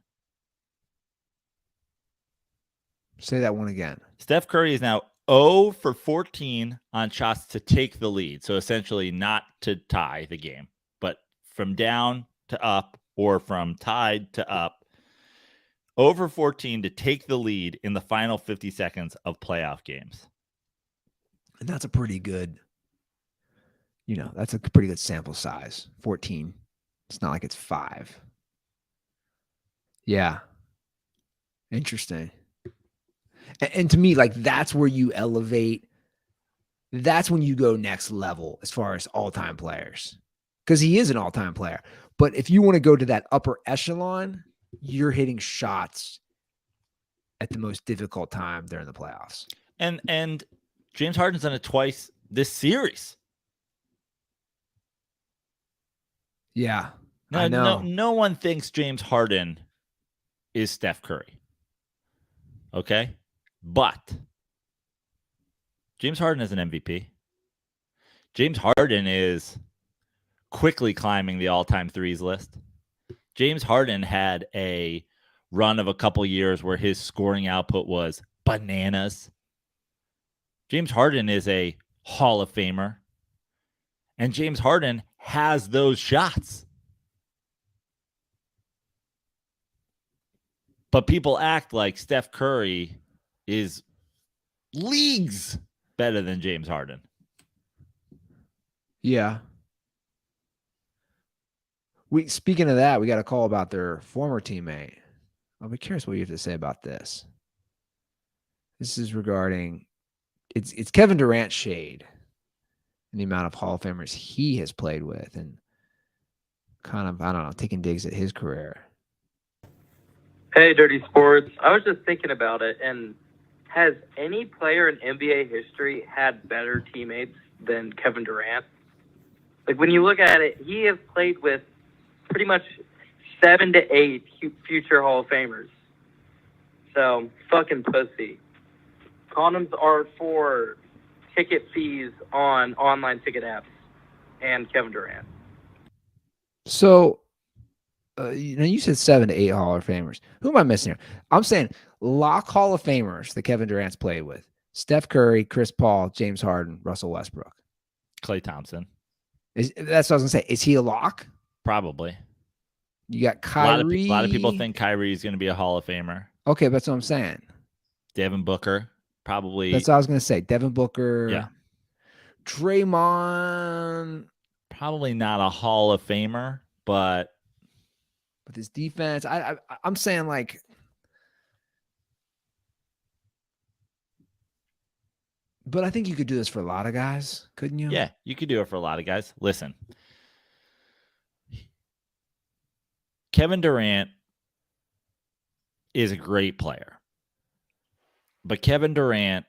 Say that one again. Steph Curry is now 0 for 14 on shots to take the lead. So essentially not to tie the game, but from down to up or from tied to up. 0 for 14 to take the lead in the final 50 seconds of playoff games. And that's a pretty good, that's a pretty good sample size. 14. It's not like it's 5. Yeah. Interesting. And to me, like, that's where you elevate. That's when you go next level as far as all-time players. Because he is an all-time player. But if you want to go to that upper echelon, you're hitting shots at the most difficult time during the playoffs. And James Harden's done it twice this series. Yeah. I know. No one thinks James Harden is Steph Curry. Okay? But James Harden is an MVP. James Harden is quickly climbing the all-time threes list. James Harden had a run of a couple years where his scoring output was bananas. James Harden is a Hall of Famer. And James Harden has those shots. But people act like Steph Curry is leagues better than James Harden. Yeah. Speaking of that, we got a call about their former teammate. I'll be curious what you have to say about this. This is regarding it's Kevin Durant shade and the amount of Hall of Famers he has played with and kind of, I don't know, taking digs at his career. Hey, Dirty Sports. I was just thinking about it, and has any player in NBA history had better teammates than Kevin Durant? Like, when you look at it, he has played with pretty much 7 to 8 future Hall of Famers. So, fucking pussy. Condoms are for ticket fees on online ticket apps and Kevin Durant. So, you said 7 to 8 Hall of Famers. Who am I missing here? I'm saying lock Hall of Famers that Kevin Durant's played with: Steph Curry, Chris Paul, James Harden, Russell Westbrook. Klay Thompson. That's what I was gonna say. Is he a lock? Probably. You got Kyrie. A lot of people think Kyrie is going to be a Hall of Famer. Okay, that's what I'm saying. Devin Booker, probably. That's what I was gonna say. Devin Booker. Yeah. Draymond. Probably not a Hall of Famer, but with his defense, I'm saying like. But I think you could do this for a lot of guys, couldn't you? Yeah, you could do it for a lot of guys. Listen, Kevin Durant is a great player, but Kevin Durant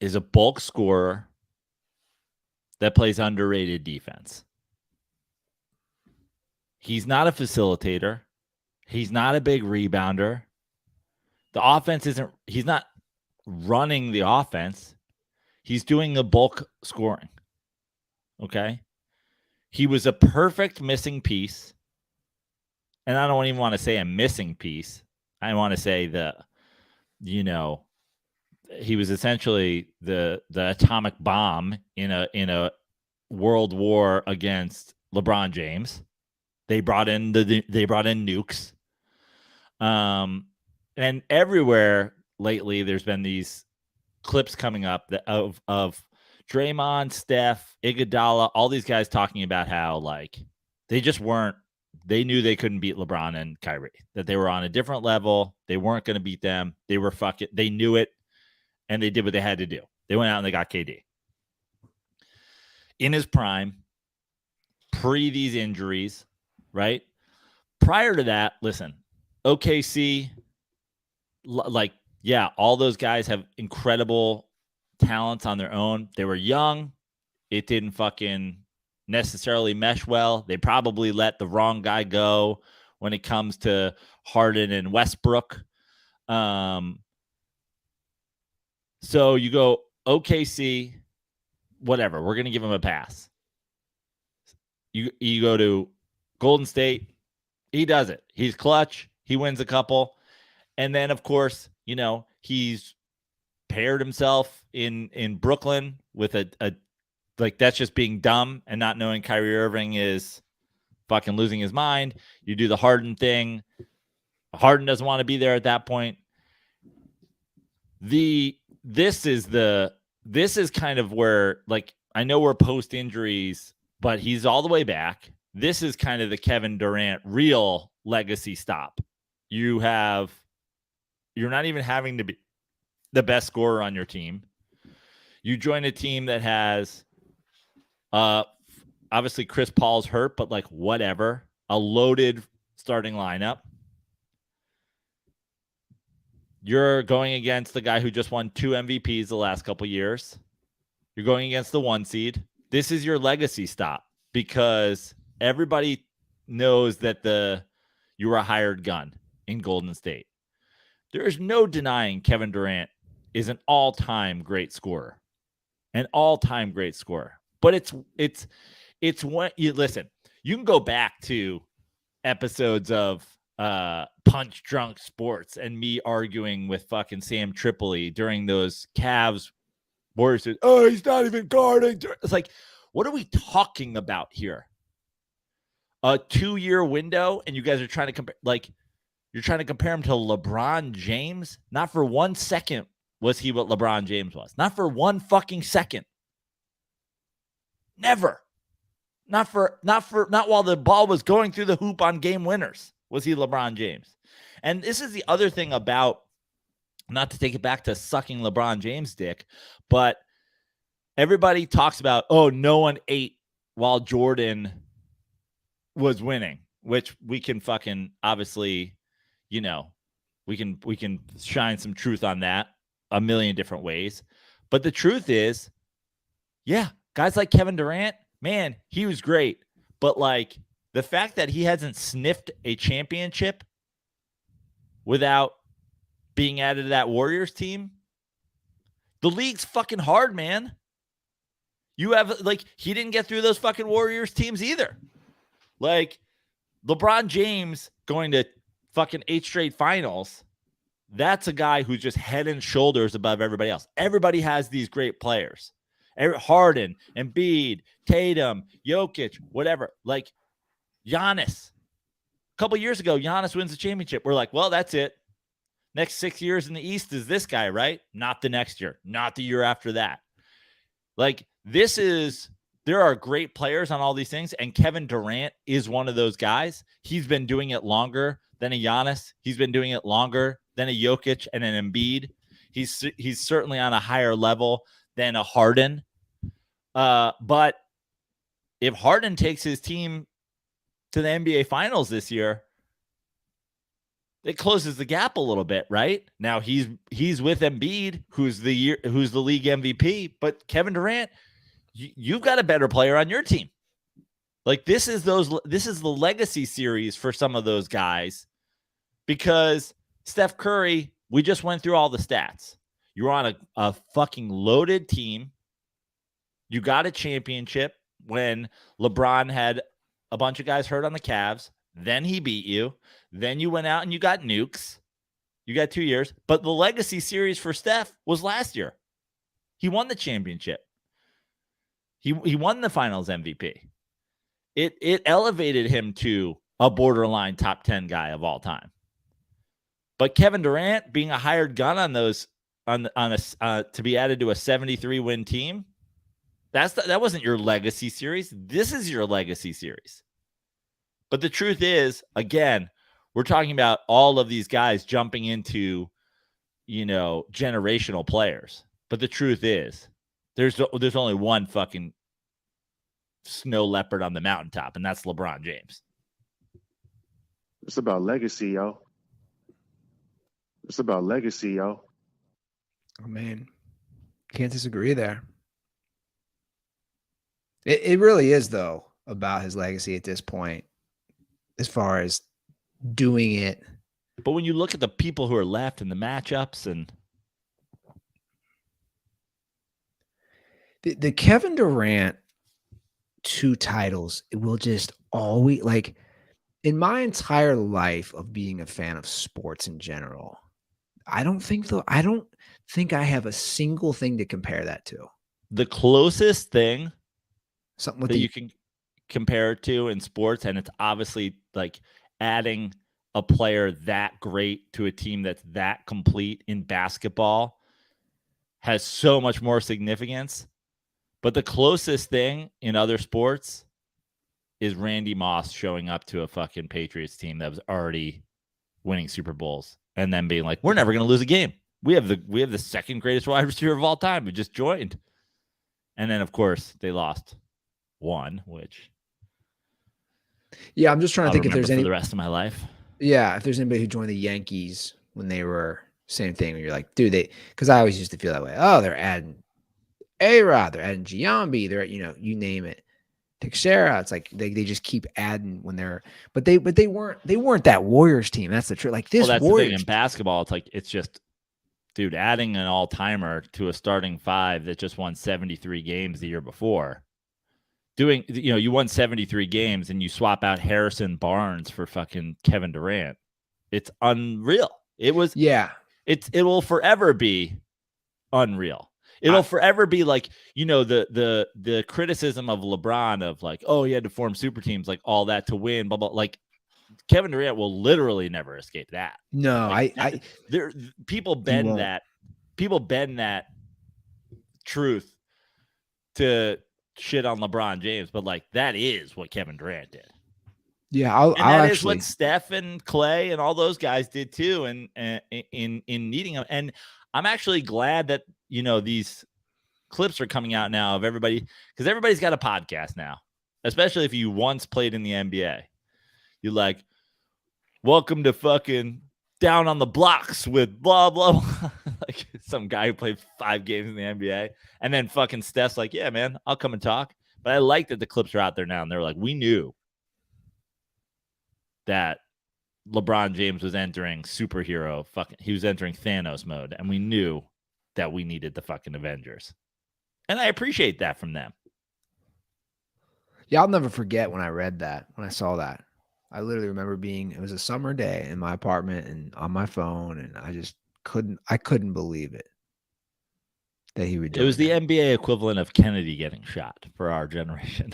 is a bulk scorer that plays underrated defense. He's not a facilitator. He's not a big rebounder. The offense he's not running the offense. He's doing the bulk scoring. Okay? He was a perfect missing piece. And I don't even want to say a missing piece. I want to say he was essentially the atomic bomb in a world war against LeBron James. They brought in nukes. And everywhere lately there's been these clips coming up of Draymond, Steph, Iguodala, all these guys talking about how like they knew they couldn't beat LeBron and Kyrie, that they were on a different level. They weren't going to beat them. They knew it, and they did what they had to do. They went out and they got KD. In his prime, pre these injuries, right? Prior to that, listen, OKC, all those guys have incredible talents on their own. They were young. It didn't fucking necessarily mesh well. They probably let the wrong guy go when it comes to Harden and Westbrook. So you go OKC, whatever. We're going to give him a pass. You go to Golden State. He does it. He's clutch. He wins a couple. And then, of course, he's paired himself in Brooklyn with a that's just being dumb and not knowing Kyrie Irving is fucking losing his mind. You do the Harden thing. Harden doesn't want to be there at that point. This is kind of where, like, I know we're post injuries, but he's all the way back. This is kind of the Kevin Durant real legacy stop. You're not even having to be the best scorer on your team. You join a team that has, obviously Chris Paul's hurt, but like whatever, a loaded starting lineup. You're going against the guy who just won 2 MVPs the last couple years. You're going against the 1 seed. This is your legacy stop because everybody knows that you were a hired gun in Golden State. There is no denying Kevin Durant is an all-time great scorer. An all-time great scorer. But it's when you listen, you can go back to episodes of Punch Drunk Sports and me arguing with fucking Sam Tripoli during those Cavs Warriors. Oh, he's not even guarding. It's like, what are we talking about here? A 2-year window, and you guys are trying to compare, like, you're trying to compare him to LeBron James? Not for 1 second was he what LeBron James was. Not for 1 fucking second. Never. Not while the ball was going through the hoop on game winners was he LeBron James. And this is the other thing about, not to take it back to sucking LeBron James' dick, but everybody talks about, oh, no one ate while Jordan was winning, which we can fucking obviously, we can shine some truth on that a million different ways. But the truth is, yeah, guys like Kevin Durant, man, he was great. But like the fact that he hasn't sniffed a championship without being added to that Warriors team. The league's fucking hard, man. You have, like, he didn't get through those fucking Warriors teams either. Like, LeBron James going to fucking 8 straight finals, that's a guy who's just head and shoulders above everybody else. Everybody has these great players. Harden, Embiid, Tatum, Jokic, whatever. Like, Giannis. A couple years ago, Giannis wins the championship. We're like, well, that's it. Next 6 years in the East is this guy, right? Not the next year. Not the year after that. Like, there are great players on all these things, and Kevin Durant is one of those guys. He's been doing it longer than a Giannis. He's been doing it longer than a Jokic and an Embiid. He's certainly on a higher level than a Harden. But if Harden takes his team to the NBA Finals this year, it closes the gap a little bit, right? Now he's with Embiid, who's the league MVP, but Kevin Durant, you've got a better player on your team. Like, this is the legacy series for some of those guys, because Steph Curry, we just went through all the stats. You're on a fucking loaded team. You got a championship when LeBron had a bunch of guys hurt on the Cavs. Then he beat you. Then you went out and you got nukes. You got 2 years. But the legacy series for Steph was last year. He won the championship. He won the finals MVP. It elevated him to a borderline top 10 guy of all time. But Kevin Durant being a hired gun on those to be added to a 73 win team, that wasn't your legacy series. This is your legacy series. But the truth is, again, we're talking about all of these guys jumping into, generational players. But the truth is, there's only one fucking snow leopard on the mountaintop, and that's LeBron James. It's about legacy, yo. It's about legacy, yo. Oh, man. Can't disagree there. It really is, though, about his legacy at this point, as far as doing it. But when you look at the people who are left and the matchups and the Kevin Durant 2 titles, it will just always, like, in my entire life of being a fan of sports in general, I don't think I have a single thing to compare that to. the closest thing Something with that you can compare it to in sports, and it's obviously like adding a player that great to a team that's that complete in basketball has so much more significance. But the closest thing in other sports is Randy Moss showing up to a fucking Patriots team that was already winning Super Bowls and then being like, we're never going to lose a game. We have the second greatest wide receiver of all time who just joined. And then, of course, they lost one, which I'm just trying to think if there's any for the rest of my life. Yeah, if there's anybody who joined the Yankees when they were same thing, when you're like, dude, because I always used to feel that way. Oh, they're adding A-Rod, they're adding Giambi, they're you name it, Teixeira. It's like they just keep adding when but they weren't that Warriors team. That's the truth. Like this, that's Warriors the thing in basketball. It's just, dude, adding an all-timer to a starting 5 that just won 73 games the year before. You won 73 games and you swap out Harrison Barnes for fucking Kevin Durant. It's unreal. It will forever be unreal. It'll forever be like, the criticism of LeBron of like, oh, he had to form super teams, like all that to win, blah, blah. Like Kevin Durant will literally never escape that. No, like, people bend that truth to shit on LeBron James, but like that is what Kevin Durant did. Yeah, that is what Steph and Clay and all those guys did too, and in needing him. And I'm actually glad that these clips are coming out now of everybody, because everybody's got a podcast now, especially if you once played in the NBA. You're like, welcome to fucking Down on the Blocks with blah blah blah. Like some guy who played 5 games in the NBA, and then fucking Steph's like, yeah, man, I'll come and talk. But I like that the clips are out there now, and they're like, we knew that LeBron James was entering superhero he was entering Thanos mode, and we knew that we needed the fucking Avengers. And I appreciate that from them. Yeah, I'll never forget when I read that, when I saw that. I literally remember it was a summer day in my apartment and on my phone, and I couldn't believe it that he would. It was the NBA equivalent of Kennedy getting shot for our generation.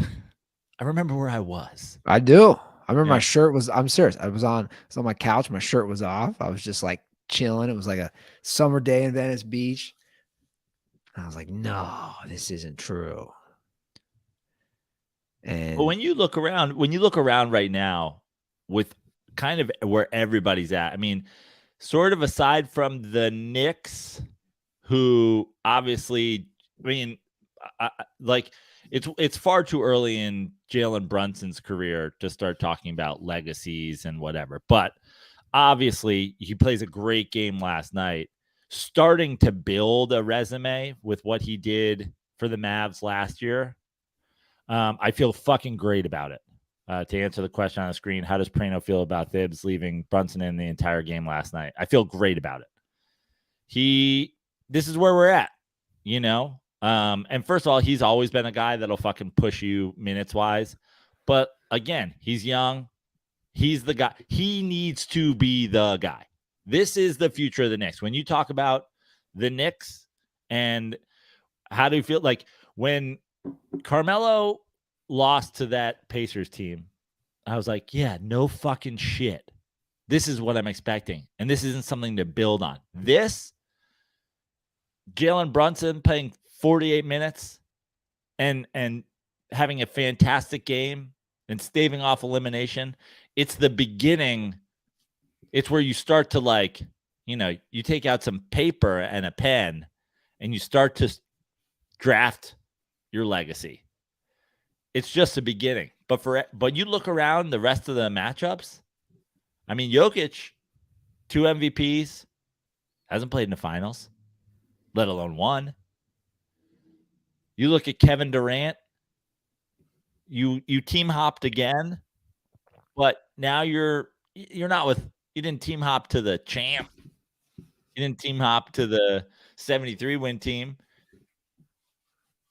I remember where I was. I do. I remember my shirt was, I'm serious. I was on my couch. My shirt was off. I was just like chilling. It was like a summer day in Venice Beach. I was like, no, this isn't true. But when you look around right now with kind of where everybody's at, I mean, sort of aside from the Knicks, who obviously, I mean, like it's far too early in Jalen Brunson's career to start talking about legacies and whatever. But obviously, he plays a great game last night, starting to build a resume with what he did for the Mavs last year. I feel fucking great about it. To answer the question on the screen, how does Praino feel about Thibs leaving Brunson in the entire game last night? I feel great about it. This is where we're at, you know? And first of all, he's always been a guy that'll fucking push you minutes wise. But again, he's young. He's the guy. He needs to be the guy. This is the future of the Knicks. When you talk about the Knicks and how do you feel like when Carmelo lost to that Pacers team, I was like, yeah, no fucking shit. This is what I'm expecting. And this isn't something to build on. This, Jalen Brunson playing 48 minutes and having a fantastic game and staving off elimination, it's the beginning. It's where you start to, like, you know, you take out some paper and a pen and you start to draft your legacy. It's just the beginning. But you look around the rest of the matchups. I mean, Jokic, 2 MVPs, hasn't played in the finals, let alone one. You look at Kevin Durant, you team hopped again, but now you're not with, you didn't team hop to the champ. You didn't team hop to the 73 win team.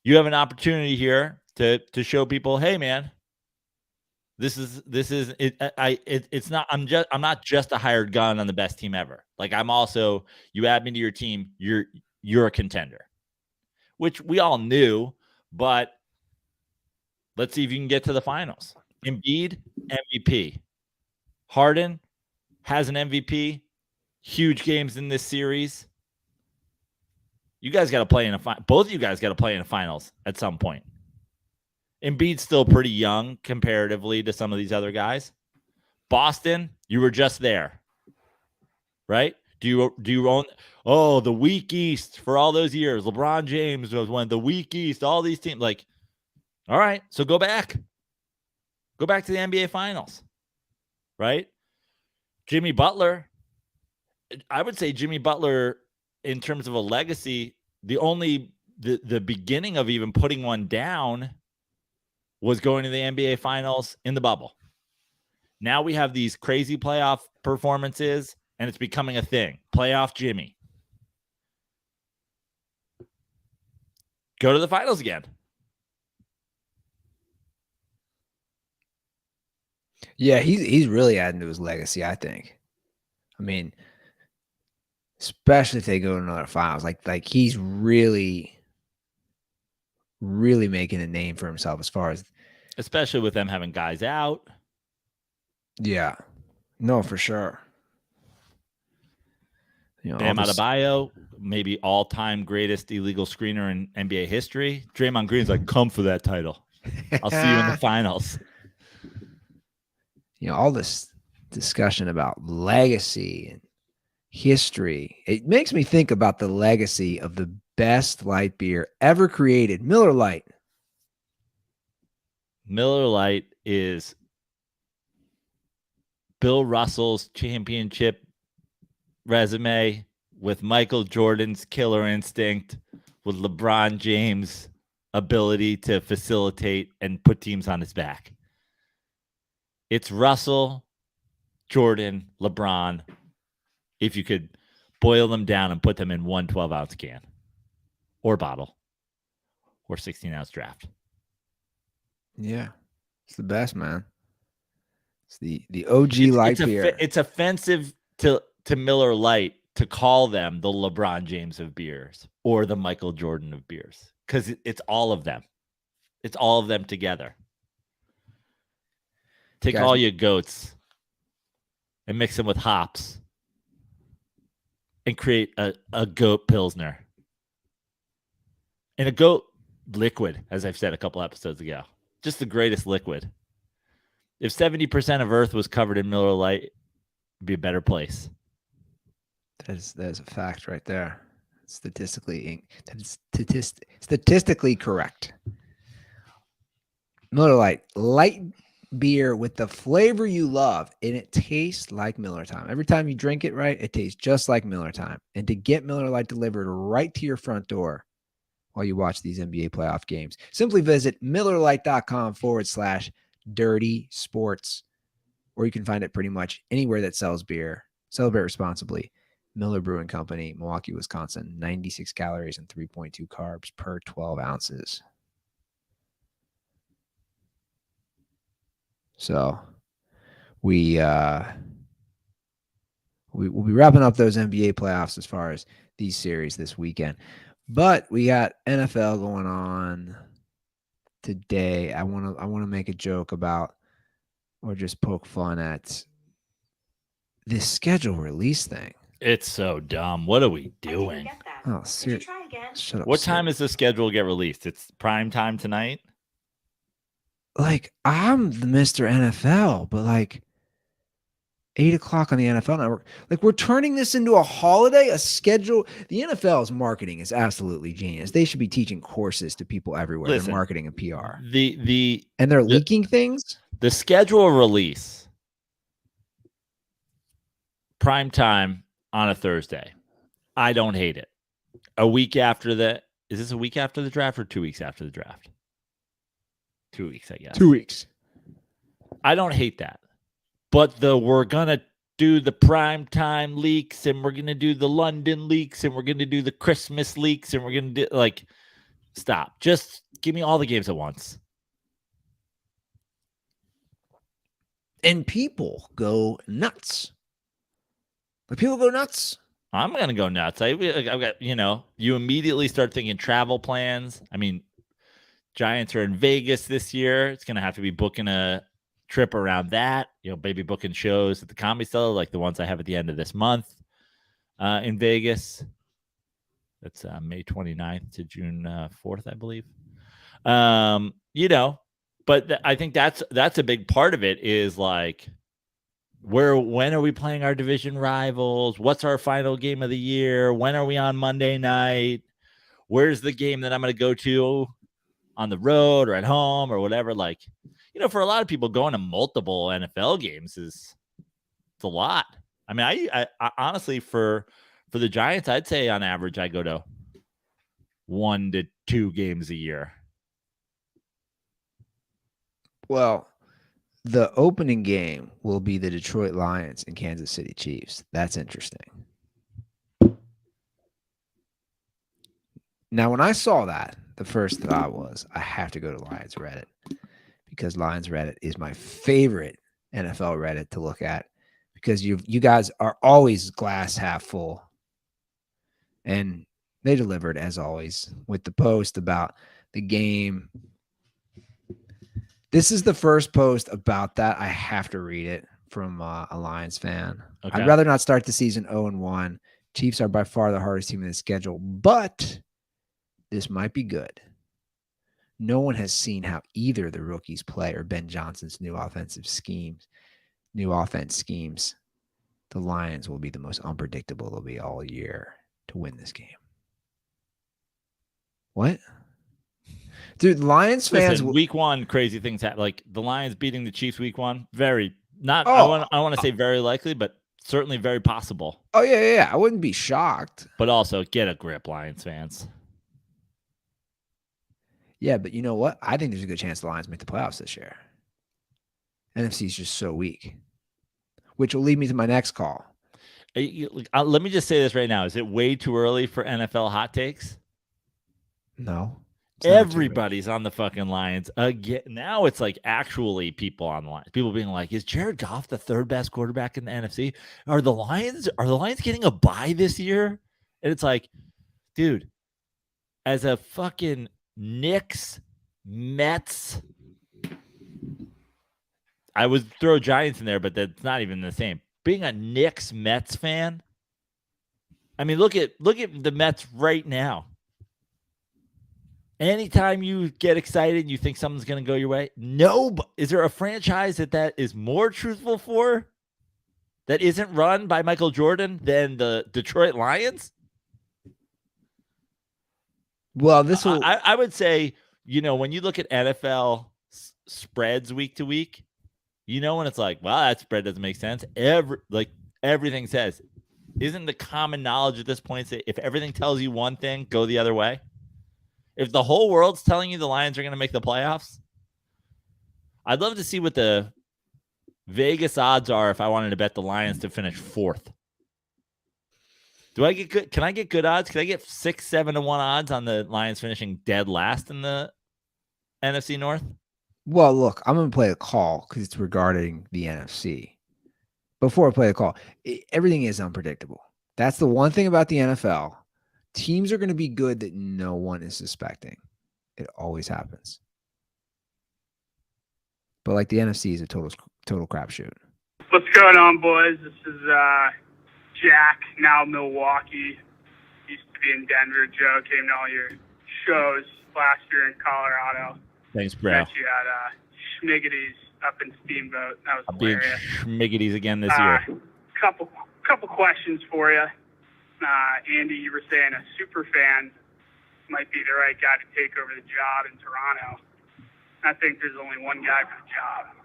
You have an opportunity here to show people, hey man, this is it. It's not, I'm not just a hired gun on the best team ever. Like, I'm also, you add me to your team, you're a contender, which we all knew, but let's see if you can get to the finals. Embiid, MVP. Harden has an MVP. Huge games in this series. You guys got to play in both of you guys got to play in the finals at some point. Embiid's still pretty young comparatively to some of these other guys. Boston, you were just there, right? Do you own the weak East for all those years? LeBron James was one of the weak East. All these teams, like, all right, so go back to the NBA Finals, right? Jimmy Butler, I would say Jimmy Butler, in terms of a legacy, the beginning of even putting one down was going to the NBA Finals in the bubble. Now we have these crazy playoff performances, and it's becoming a thing. Playoff Jimmy. Go to the finals again. Yeah, he's really adding to his legacy, I think. I mean, especially if they go to another finals, like he's really making a name for himself as far as, especially with them having guys out. Yeah, no, for sure. You know, Bam Adebayo, maybe all-time greatest illegal screener in NBA history. Draymond Green's like, come for that title. I'll see you in the finals. You know, all this discussion about legacy and history, it makes me think about the legacy of the best light beer ever created, Miller Lite. Miller Lite is Bill Russell's championship resume with Michael Jordan's killer instinct, with LeBron James' ability to facilitate and put teams on his back. It's Russell Jordan, LeBron, if you could boil them down and put them in one 12-ounce can or bottle or 16-ounce draft. Yeah. It's the best, man. It's the OG light beer. It's offensive to Miller Lite to call them the LeBron James of beers or the Michael Jordan of beers because it's all of them. It's all of them together. Take all your goats and mix them with hops and create a goat Pilsner. And a goat liquid, as I've said a couple episodes ago. Just the greatest liquid. If 70% of Earth was covered in Miller Lite, it'd be a better place. That is a fact right there. Statistically correct. Miller Lite, light beer with the flavor you love, and it tastes like Miller Time. Every time you drink it, right, it tastes just like Miller Time. And to get Miller Lite delivered right to your front door while you watch these NBA playoff games, simply visit MillerLite.com/dirty sports, or you can find it pretty much anywhere that sells beer. Celebrate responsibly. Miller Brewing Company, Milwaukee, Wisconsin, 96 calories and 3.2 carbs per 12 ounces. So we'll be wrapping up those NBA playoffs as far as these series this weekend. But we got NFL going on today. I want to make a joke about or just poke fun at this schedule release thing. It's so dumb. What are we doing? Oh, seriously. Shut up. What time does the schedule get released? It's prime time tonight? Like, I'm the Mr. NFL, but like 8 o'clock on the NFL Network. Like, we're turning this into a holiday, a schedule. The NFL's marketing is absolutely genius. They should be teaching courses to people everywhere. Listen, they're marketing and PR. And they're leaking things. The schedule release, prime time on a Thursday. I don't hate it. A week after that. Is this a week after the draft or 2 weeks after the draft? 2 weeks, I guess. 2 weeks. I don't hate that. But we're going to do the prime time leaks, and we're going to do the London leaks, and we're going to do the Christmas leaks, and we're going to do, stop. Just give me all the games at once. And people go nuts. People go nuts. I'm going to go nuts. I've got, you immediately start thinking travel plans. I mean, Giants are in Vegas this year. It's going to have to be booking a trip around that, maybe booking shows at the Comedy Cellar, like the ones I have at the end of this month in Vegas. That's May 29th to June 4th, I believe. But I think that's a big part of it is like, when are we playing our division rivals? What's our final game of the year? When are we on Monday night? Where's the game that I'm going to go to on the road or at home or whatever? Like, for a lot of people, going to multiple NFL games it's a lot. I mean, I honestly, for the Giants, I'd say on average, I go to 1 to 2 games a year. Well, the opening game will be the Detroit Lions and Kansas City Chiefs. That's interesting. Now, when I saw that, the first thought was, I have to go to Lions Reddit, because Lions Reddit is my favorite NFL Reddit to look at, because you guys are always glass half full. And they delivered, as always, with the post about the game. This is the first post about that. I have to read it from a Lions fan. Okay. I'd rather not start the season 0-1. Chiefs are by far the hardest team in the schedule, but this might be good. No one has seen how either of the rookies play or Ben Johnson's new offense schemes. The Lions will be the most unpredictable they'll be all year to win this game. What? Dude, Lions fans. Week 1, crazy things happen. Like the Lions beating the Chiefs week 1, very not. I want to say very likely, but certainly very possible. Oh yeah. I wouldn't be shocked. But also, get a grip, Lions fans. Yeah, but you know what? I think there's a good chance the Lions make the playoffs this year. NFC is just so weak. which will lead me to my next call. Let me just say this right now. Is it way too early for NFL hot takes? No. it's not too Everybody's on the fucking Lions again. Now it's like actually people on the Lions. People being like, "Is Jared Goff the third best quarterback in the NFC? Are the Lions getting a bye this year?" And it's like, dude, as a fucking Knicks, Mets, I would throw Giants in there, but that's not even the same. Being a Knicks Mets fan, I mean, look at the Mets right now. Anytime you get excited and you think something's going to go your way, is there a franchise that is more truthful for, that isn't run by Michael Jordan, than the Detroit Lions? Well, this will. I would say, when you look at NFL spreads week to week, when it's like, well, that spread doesn't make sense. Everything says, isn't the common knowledge at this point that if everything tells you one thing, go the other way? If the whole world's telling you the Lions are going to make the playoffs, I'd love to see what the Vegas odds are if I wanted to bet the Lions to finish fourth. Do I get good? Can I get good odds? Can I get 6-7 to 1 odds on the Lions finishing dead last in the NFC North? Well, look, I'm going to play a call because it's regarding the NFC. Before I play the call, everything is unpredictable. That's the one thing about the NFL. Teams are going to be good that no one is suspecting. It always happens. But like the NFC is a total crapshoot. What's going on, boys? This is Jack, now Milwaukee. Used to be in Denver. Joe came to all your shows last year in Colorado. Thanks, bro. Met you at Schmiggity's up in Steamboat. That was hilarious. Schmiggity's again this year. Couple questions for you. Andy, you were saying a super fan might be the right guy to take over the job in Toronto. I think there's only one guy for the job.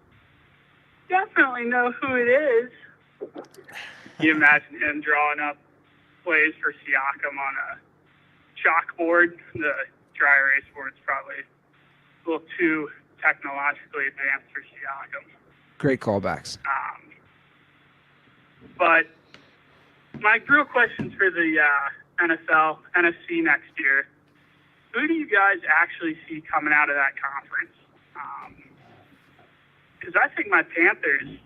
Definitely know who it is. Can you imagine him drawing up plays for Siakam on a chalkboard? The dry erase board's probably a little too technologically advanced for Siakam. Great callbacks. But my real questions for the NFL, NFC next year, who do you guys actually see coming out of that conference? Because I think my Panthers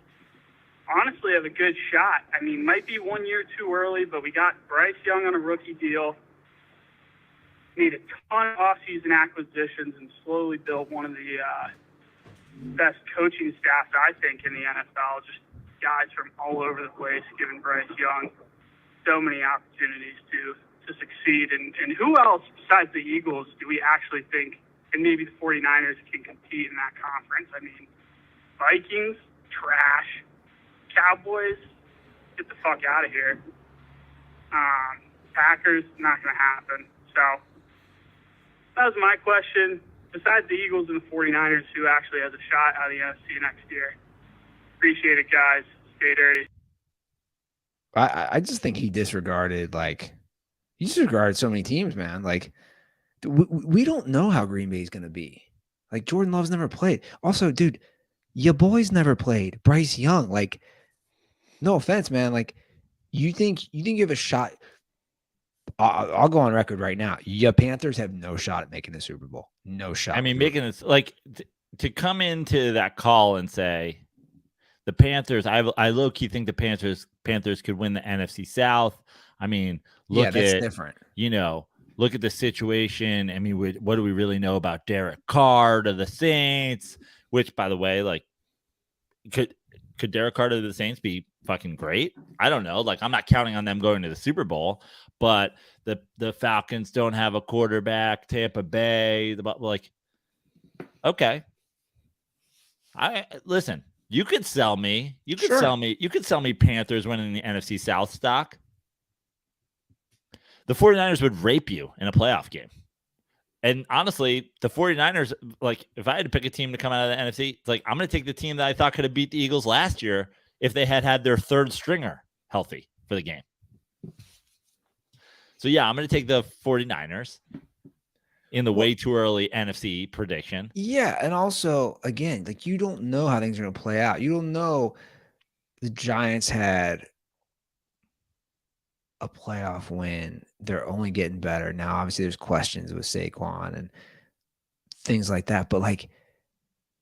honestly have a good shot. I mean, might be 1 year too early, but we got Bryce Young on a rookie deal. Made a ton of offseason acquisitions and slowly built one of the best coaching staffs, I think, in the NFL. Just guys from all over the place, giving Bryce Young so many opportunities to succeed. And who else besides the Eagles do we actually think, and maybe the 49ers, can compete in that conference? I mean, Vikings, trash. Cowboys, get the fuck out of here. Packers, not going to happen. So that was my question. Besides the Eagles and the 49ers, who actually has a shot out of the NFC next year? Appreciate it, guys. Stay dirty. I just think he disregarded so many teams, man. Like, we don't know how Green Bay is going to be. Like, Jordan Love's never played. Also, dude, your boys never played. Bryce Young, like, no offense, man. Like, you think you have a shot? I'll go on record right now. Your Panthers have no shot at making the Super Bowl. No shot. I mean, making this to come into that call and say the Panthers. I low key think the Panthers could win the NFC South. I mean, that's different. Look at the situation. I mean, what do we really know about Derek Carr to the Saints? Which, by the way, like, could Derek Carr to the Saints be fucking great? I don't know. Like, I'm not counting on them going to the Super Bowl, but the Falcons don't have a quarterback. Tampa Bay, okay. Listen. You could sell me. You could sell me Panthers winning the NFC South stock. The 49ers would rape you in a playoff game. And honestly, the 49ers, like, if I had to pick a team to come out of the NFC, it's like, I'm going to take the team that I thought could have beat the Eagles last year if they had their third stringer healthy for the game. So, yeah, I'm going to take the 49ers in the way too early NFC prediction. Yeah, and also, again, like, you don't know how things are going to play out. You don't know. the Giants had a playoff win. They're only getting better. Now, obviously, there's questions with Saquon and things like that. But like,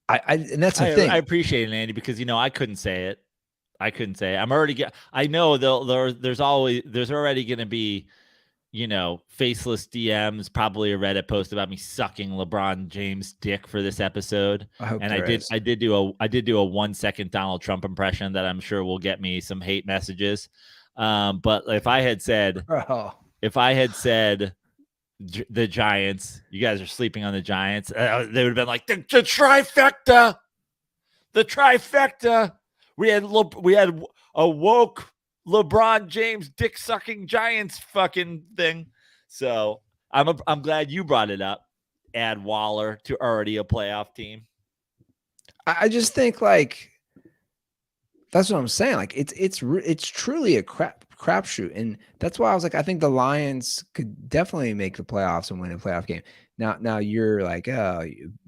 and that's the thing. I appreciate it, Andy, because I couldn't say it. I'm already I know there's already going to be, faceless DMs, probably a Reddit post about me sucking LeBron James' dick for this episode. I hope and I did do a 1 second Donald Trump impression that I'm sure will get me some hate messages. But if I had said the Giants, you guys are sleeping on the Giants, they would have been like the trifecta. The trifecta. We had a woke LeBron James dick sucking Giants fucking thing. So I'm glad you brought it up. Add Waller to already a playoff team. I just think like that's what I'm saying. Like it's truly a crapshoot, and that's why I was like, I think the Lions could definitely make the playoffs and win a playoff game. Now you're like, oh,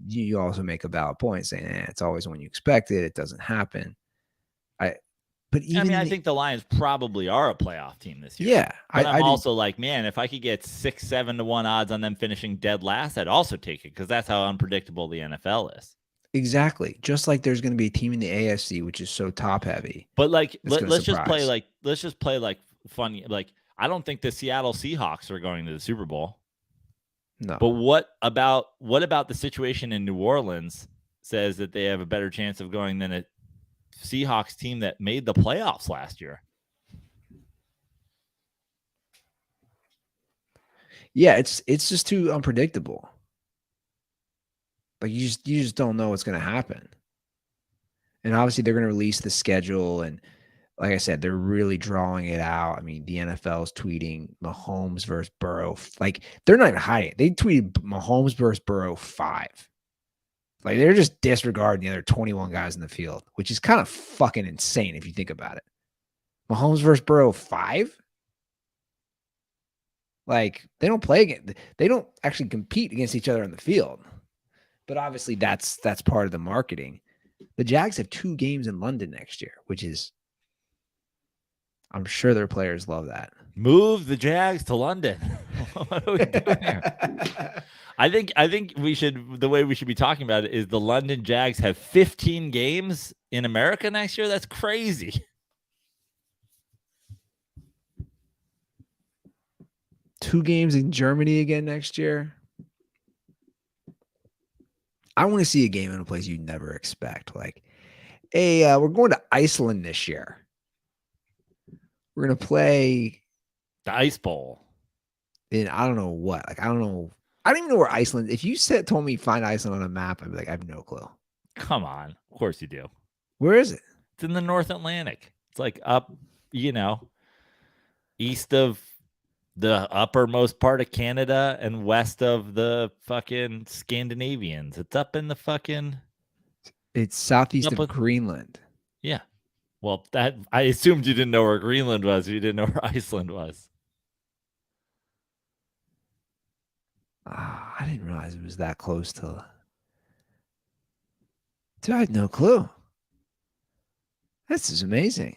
you also make a valid point saying it's always when you expect it, it doesn't happen. I think the Lions probably are a playoff team this year. Yeah, but I'm also like, man, if I could get 6-7 to 1 odds on them finishing dead last, I'd also take it because that's how unpredictable the NFL is. Exactly. Just like there's going to be a team in the AFC which is so top heavy. But like, let's just play like funny. Like, I don't think the Seattle Seahawks are going to the Super Bowl. No. But what about the situation in New Orleans says that they have a better chance of going than a Seahawks team that made the playoffs last year? Yeah, it's just too unpredictable. Like you just don't know what's going to happen. And obviously they're going to release the schedule, and like I said, they're really drawing it out. I mean, the NFL's tweeting Mahomes versus Burrow. Like they're not even hiding it. They tweeted Mahomes versus Burrow 5. Like they're just disregarding the other 21 guys in the field, which is kind of fucking insane if you think about it. Mahomes versus Burrow 5? Like they don't play against, they don't actually compete against each other on the field. But obviously that's part of the marketing. The Jags have 2 games in London next year, which is, I'm sure their players love that. Move the Jags to London. What are we doing here? I think the way we should be talking about it is the London Jags have 15 games in America next year. That's crazy. 2 games in Germany again next year. I want to see a game in a place you never expect. Like, hey, we're going to Iceland this year. We're going to play the Ice Bowl. And I don't know what. Like, I don't know. I don't even know where Iceland. If you told me find Iceland on a map, I'd be like, I have no clue. Come on. Of course you do. Where is it? It's in the North Atlantic. It's like up, east of the uppermost part of Canada and west of the fucking Scandinavians. It's up in the fucking... It's southeast of Greenland. Yeah. Well, I assumed you didn't know where Greenland was. You didn't know where Iceland was. I didn't realize it was that close to... Dude, I had no clue. This is amazing.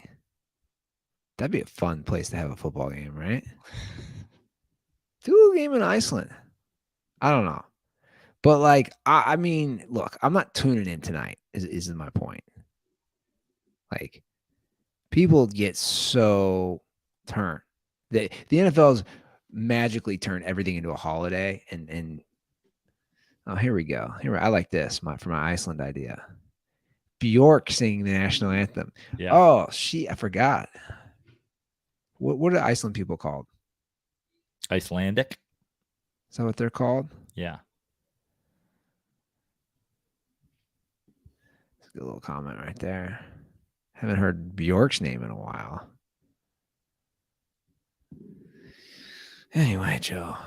That'd be a fun place to have a football game, right? Do a game in Iceland. I don't know. But like, I mean, look, I'm not tuning in tonight, is my point. Like, people get so turned. The NFL's magically turned everything into a holiday, and oh, here we go. I like this for my Iceland idea. Bjork singing the national anthem. Yeah. Oh, I forgot. What are Iceland people called? Icelandic. Is that what they're called? Yeah. That's a good little comment right there. Haven't heard Bjork's name in a while. Anyway, Joe,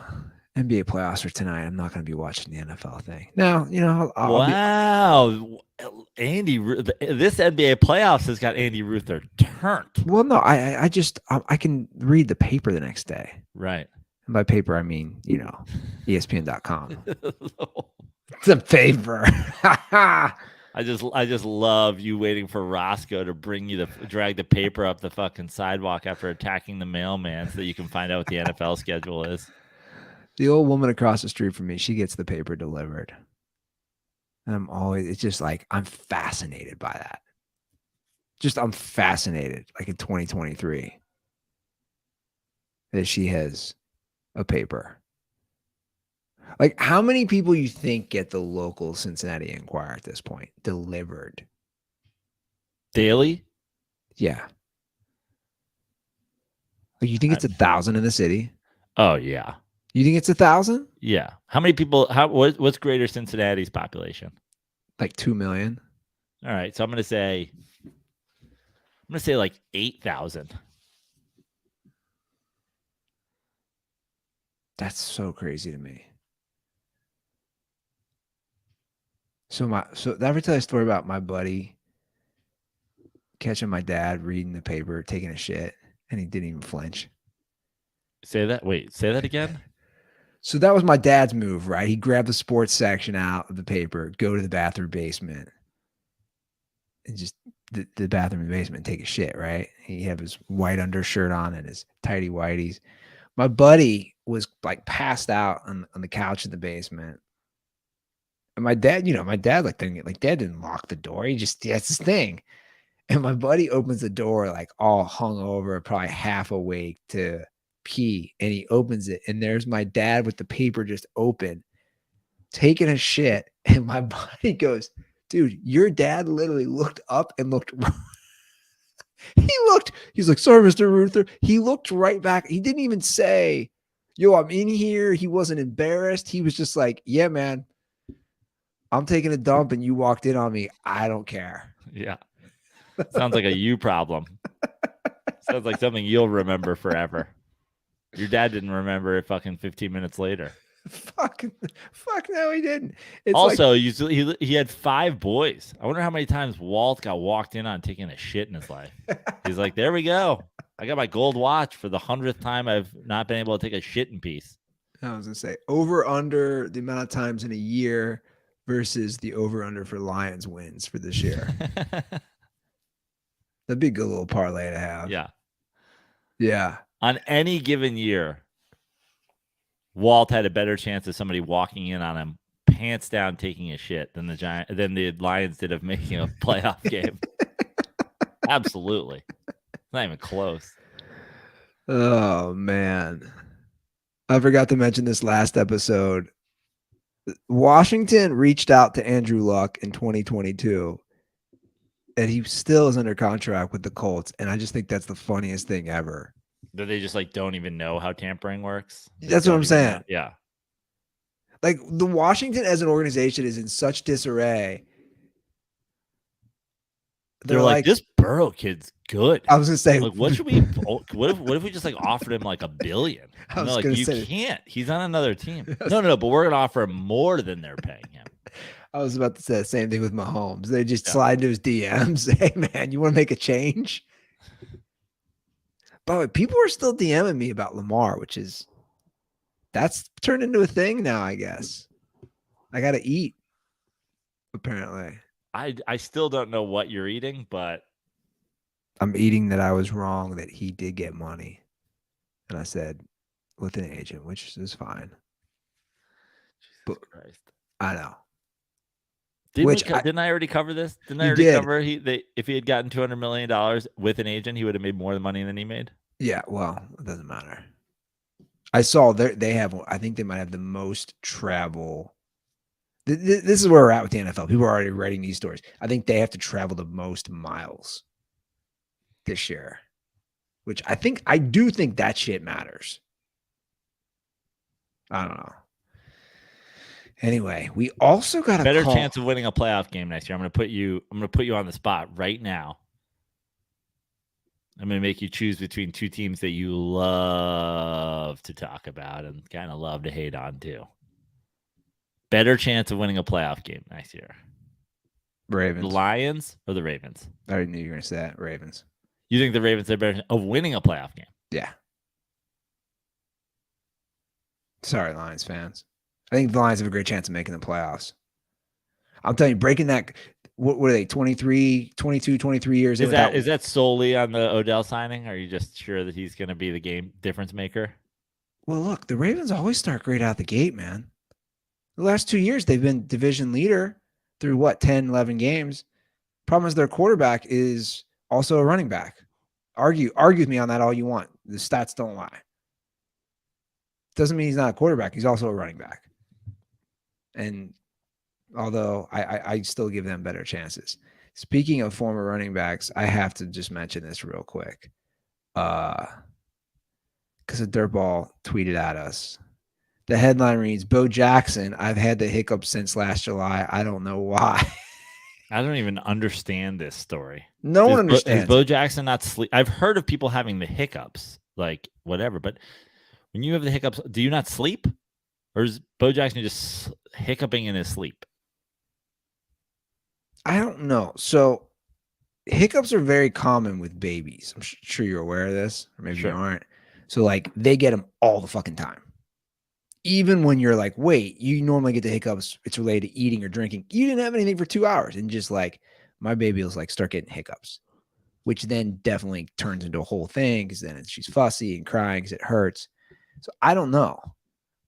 NBA playoffs are tonight. I'm not going to be watching the NFL thing. Now, wow. Andy, this NBA playoffs has got Andy Ruther turned. Well, no, I can read the paper the next day. Right. And by paper, I mean, ESPN.com. It's a paper. I just love you waiting for Roscoe to bring you drag the paper up the fucking sidewalk after attacking the mailman so that you can find out what the NFL schedule is. The old woman across the street from me, she gets the paper delivered. And it's just like, I'm fascinated by that. I'm fascinated, like in 2023, that she has a paper. Like, how many people you think get the local Cincinnati Enquirer at this point delivered? Daily? Yeah. Like, you think it's 1,000 in the city? Oh, yeah. You think it's 1,000? Yeah. How many people, what's greater Cincinnati's population? Like 2 million. All right. So I'm going to say like 8,000. That's so crazy to me. So did I ever tell you a story about my buddy catching my dad reading the paper, taking a shit, and he didn't even flinch? Say that again? So that was my dad's move, right? He grabbed the sports section out of the paper, go to the bathroom basement, and just the bathroom and basement, take a shit, right? He had his white undershirt on and his tighty whities. My buddy was like passed out on the couch in the basement. And my dad, dad didn't lock the door. That's his thing. And my buddy opens the door like all hung over, probably half awake to pee. And he opens it. And there's my dad with the paper just open, taking a shit. And my buddy goes, dude, your dad literally looked up and looked. He's like, sorry, Mr. Ruther. He looked right back. He didn't even say, yo, I'm in here. He wasn't embarrassed. He was just like, yeah, man, I'm taking a dump and you walked in on me. I don't care. Yeah. Sounds like a you problem. Sounds like something you'll remember forever. Your dad didn't remember it fucking 15 minutes later. Fuck no, he didn't. It's also, he had 5 boys. I wonder how many times Walt got walked in on taking a shit in his life. He's like, there we go. I got my gold watch for the 100th time I've not been able to take a shit in peace. I was going to say over under the amount of times in a year versus the over under for Lions wins for this year. That'd be a good little parlay to have. Yeah. Yeah. On any given year, Walt had a better chance of somebody walking in on him, pants down, taking a shit than the Lions did of making a playoff game. Absolutely. Not even close. Oh, man. I forgot to mention this last episode. Washington reached out to Andrew Luck in 2022, and he still is under contract with the Colts. And I just think that's the funniest thing ever. That they just don't even know how tampering works. That's what I'm saying. Yeah. Like the Washington as an organization is in such disarray. They're like, this Burrow kid's good. I was gonna say, like, what should we? What if we just offered him like $1 billion? I was like, gonna you say, can't. He's on another team. No, but we're gonna offer him more than they're paying him. I was about to say the same thing with Mahomes. They just slide into his DMs. Hey man, you want to make a change? By the way, people are still DMing me about Lamar, that's turned into a thing now, I guess. I got to eat, apparently. I still don't know what you're eating, but I'm eating that I was wrong, that he did get money. And I said, with an agent, which is fine. Jesus Christ. I know. Didn't I already cover this? Didn't I already cover if he had gotten $200 million with an agent, he would have made more money than he made? Yeah, well, it doesn't matter. I saw I think they might have the most travel. This is where we're at with the NFL. People are already writing these stories. I think they have to travel the most miles this year, which I do think that shit matters. I don't know. Anyway, we also got a better chance of winning a playoff game next year. I'm going to put you on the spot right now. I'm going to make you choose between 2 teams that you love to talk about and kind of love to hate on too. Better chance of winning a playoff game next year. Ravens. The Lions or the Ravens? I already knew you were going to say that. Ravens. You think the Ravens are better of winning a playoff game? Yeah. Sorry, Lions fans. I think the Lions have a great chance of making the playoffs. I'm telling you, breaking that what were they, 23 years in? Is that solely on the Odell signing? Are you just sure that he's going to be the game difference maker? Well, look, the Ravens always start great out the gate, man. The last 2 years, they've been division leader through 10, 11 games. Problem is their quarterback is also a running back. Argue with me on that all you want. The stats don't lie. Doesn't mean he's not a quarterback. He's also a running back. And although I still give them better chances. Speaking of former running backs, I have to just mention this real quick. Because a dirtball tweeted at us. The headline reads, Bo Jackson, I've had the hiccups since last July. I don't know why. I don't even understand this story. No one understands. Has Bo Jackson not sleep? I've heard of people having the hiccups, like whatever. But when you have the hiccups, do you not sleep? Or is Bo Jackson just hiccuping in his sleep? I don't know. So hiccups are very common with babies. I'm sure you're aware of this, or maybe you aren't. So like they get them all the fucking time. Even when you're like, wait, you normally get the hiccups, it's related to eating or drinking. You didn't have anything for 2 hours. And just like, my baby will like start getting hiccups, which then definitely turns into a whole thing because then she's fussy and crying because it hurts. So I don't know.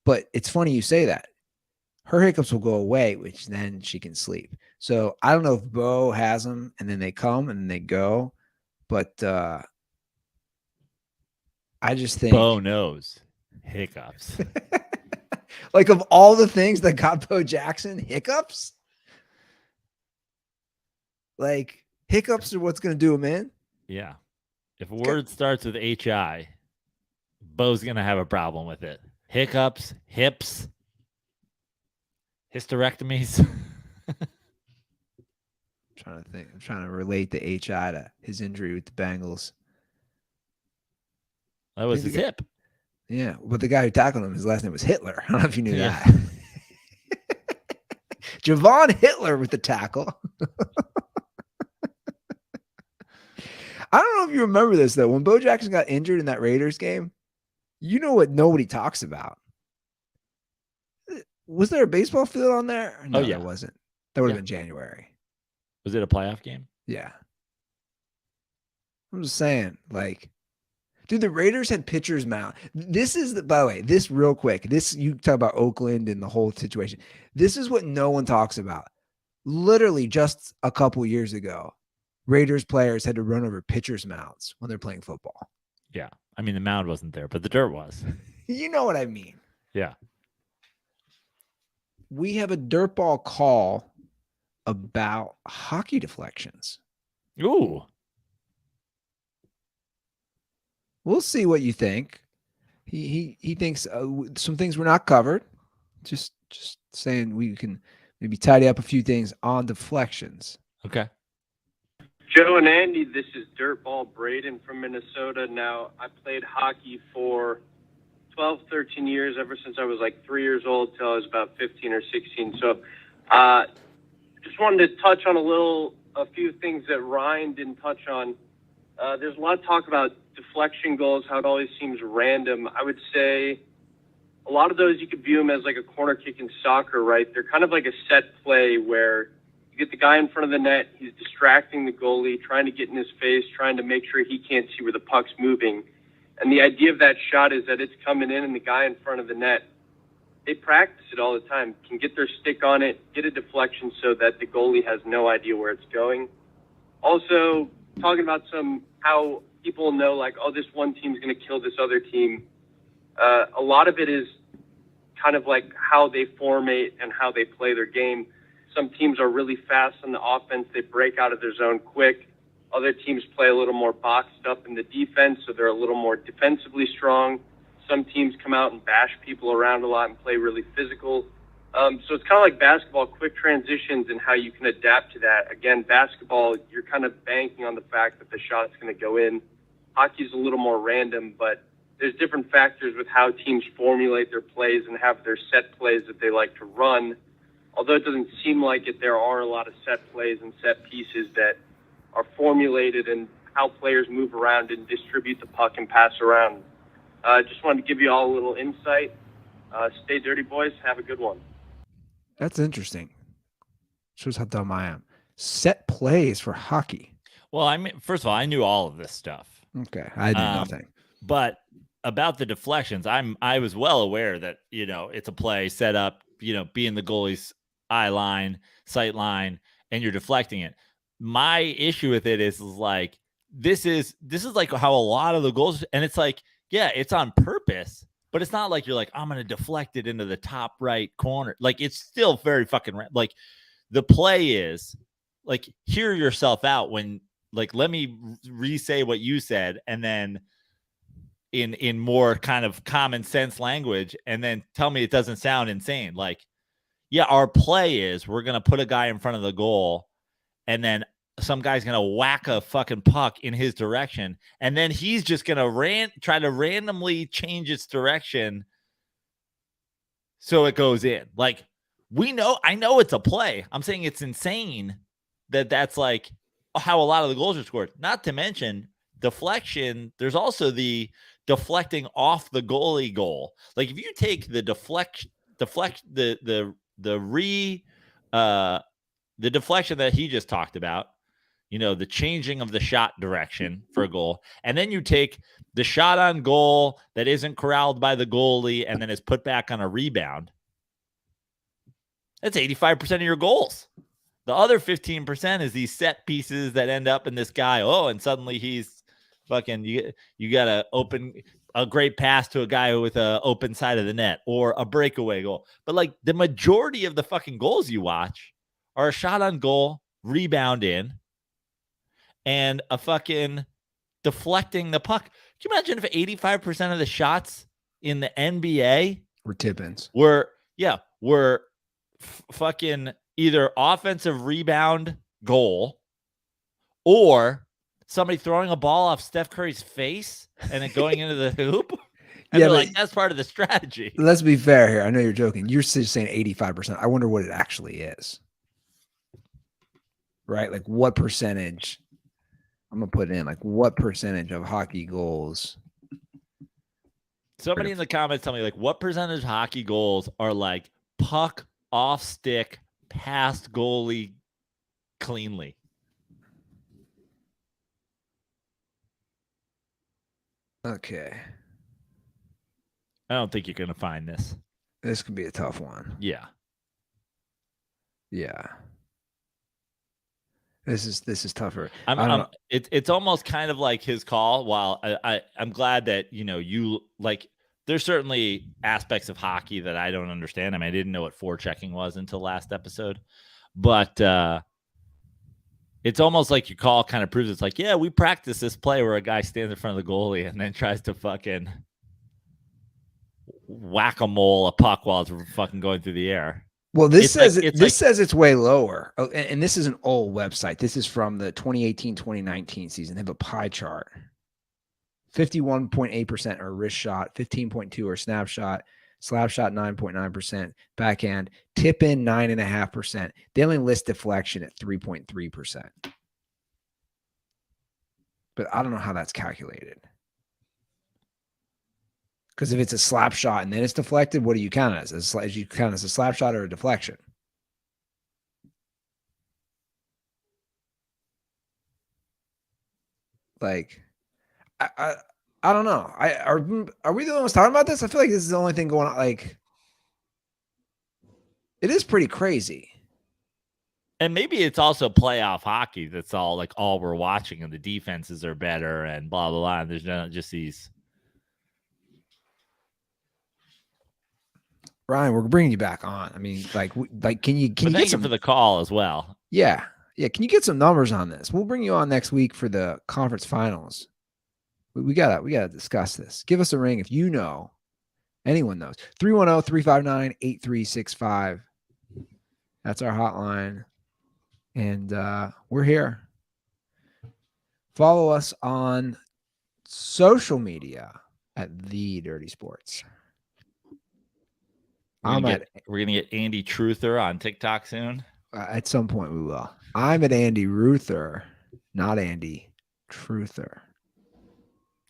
But it's funny you say that. Her hiccups will go away, which then she can sleep. So I don't know if Bo has them and then they come and then they go. But I just think Bo knows hiccups. Like of all the things that got Bo Jackson, hiccups? Like hiccups are what's going to do him in? Yeah. If a word starts with H-I, Bo's going to have a problem with it. Hiccups, hips, hysterectomies. I'm trying to relate the H-I to his injury with the Bengals. That was his hip. Yeah, but the guy who tackled him, his last name was Hitler. I don't know if you knew that. Javon Hitler with the tackle. I don't know if you remember this, though. When Bo Jackson got injured in that Raiders game, you know what nobody talks about. Was there a baseball field on there? No, there wasn't. That would have been January. Was it a playoff game? Yeah. I'm just saying, like, dude, the Raiders had pitchers mount. This is, by the way, this real quick. This, you talk about Oakland and the whole situation. This is what no one talks about. Literally just a couple years ago, Raiders players had to run over pitchers' mounts when they're playing football. Yeah. I mean, the mound wasn't there, but the dirt was. You know what I mean? Yeah. We have a dirtball call about hockey deflections. Ooh. We'll see what you think. He thinks some things were not covered. Just saying we can maybe tidy up a few things on deflections. Okay. Joe and Andy, this is Dirtball Braden from Minnesota. Now, I played hockey for 12, 13 years, ever since I was like 3 years old till I was about 15 or 16. So just wanted to touch on a few things that Ryan didn't touch on. There's a lot of talk about deflection goals, how it always seems random. I would say a lot of those you could view them as like a corner kick in soccer, right? They're kind of like a set play where you get the guy in front of the net, he's distracting the goalie, trying to get in his face, trying to make sure he can't see where the puck's moving. And the idea of that shot is that it's coming in and the guy in front of the net, they practice it all the time, can get their stick on it, get a deflection so that the goalie has no idea where it's going. Also, talking about how people know, like, oh, this one team's going to kill this other team. A lot of it is kind of like how they formate and how they play their game. Some teams are really fast on the offense. They break out of their zone quick. Other teams play a little more boxed up in the defense, so they're a little more defensively strong. Some teams come out and bash people around a lot and play really physical. So it's kind of like basketball, quick transitions and how you can adapt to that. Again, basketball, you're kind of banking on the fact that the shot's going to go in. Hockey's a little more random, but there's different factors with how teams formulate their plays and have their set plays that they like to run. Although it doesn't seem like it, there are a lot of set plays and set pieces that are formulated and how players move around and distribute the puck and pass around. Just wanted to give you all a little insight. Stay dirty, boys. Have a good one. That's interesting. Shows how dumb I am. set plays for hockey. Well, I mean, first of all, I knew all of this stuff. Okay, I knew nothing. But about the deflections, I was well aware that, you know, it's a play set up, you know, be in the goalie's eye line, sight line, and you're deflecting it. My issue with it is like this is like how a lot of the goals, and it's like, yeah, it's on purpose, but it's not like you're like, I'm gonna deflect it into the top right corner. Like, it's still very fucking like the play is like, hear yourself out when, like, let me re-say what you said, and then in more kind of common sense language, and then tell me it doesn't sound insane. Like, yeah, our play is we're going to put a guy in front of the goal, and then some guy's going to whack a fucking puck in his direction, and then he's just going to try to randomly change its direction so it goes in. Like, I know it's a play. I'm saying it's insane that's like how a lot of the goals are scored. Not to mention deflection. There's also the deflecting off the goalie goal. Like, if you take the deflection that he just talked about, you know, the changing of the shot direction for a goal, and then you take the shot on goal that isn't corralled by the goalie and then is put back on a rebound, that's 85% of your goals. The other 15% is these set pieces that end up in this guy. Oh, and suddenly he's fucking, you got to open a great pass to a guy with a open side of the net or a breakaway goal. But like, the majority of the fucking goals you watch are a shot on goal, rebound in, and a fucking deflecting the puck. Can you imagine if 85% of the shots in the NBA were tip-ins? Were fucking either offensive rebound goal or somebody throwing a ball off Steph Curry's face and then going into the hoop. Yeah, like, that's part of the strategy. Let's be fair here. I know you're joking. You're just saying 85%. I wonder what it actually is. Right? Like, what percentage? I'm going to put in, like, what percentage of hockey goals? Somebody in the comments tell me, like, what percentage of hockey goals are like puck off stick, past goalie cleanly? Okay. I don't think you're going to find this. This could be a tough one. Yeah. Yeah. This is tougher. It's almost kind of like his call. While I'm glad that, you know, you like, there's certainly aspects of hockey that I don't understand. I mean, I didn't know what forechecking was until last episode, but it's almost like your call kind of proves it's like, yeah, we practice this play where a guy stands in front of the goalie and then tries to fucking whack-a-mole a puck while it's fucking going through the air. Well, this says it's way lower. Oh, and this is an old website. This is from the 2018-2019 season. They have a pie chart. 51.8% are wrist shot, 15.2% are snapshot, slap shot 9.9%, backhand, tip in 9.5%. They only list deflection at 3.3%. But I don't know how that's calculated. Because if it's a slap shot and then it's deflected, what do you count as? As you count as a slap shot or a deflection? Like, I don't know. Are we the ones talking about this? I feel like this is the only thing going on. Like, it is pretty crazy. And maybe it's also playoff hockey. That's all we're watching, and the defenses are better and blah, blah, blah. And there's not just these. Ryan, we're bringing you back on. I mean, can you get some for the call as well? Yeah. Can you get some numbers on this? We'll bring you on next week for the conference finals. We gotta discuss this. Give us a ring if you know. Anyone knows. 310-359-8365. That's our hotline. And we're here. Follow us on social media at The Dirty Sports. We're gonna get Andy Truther on TikTok soon. At some point we will. I'm at Andy Ruther, not Andy Truther.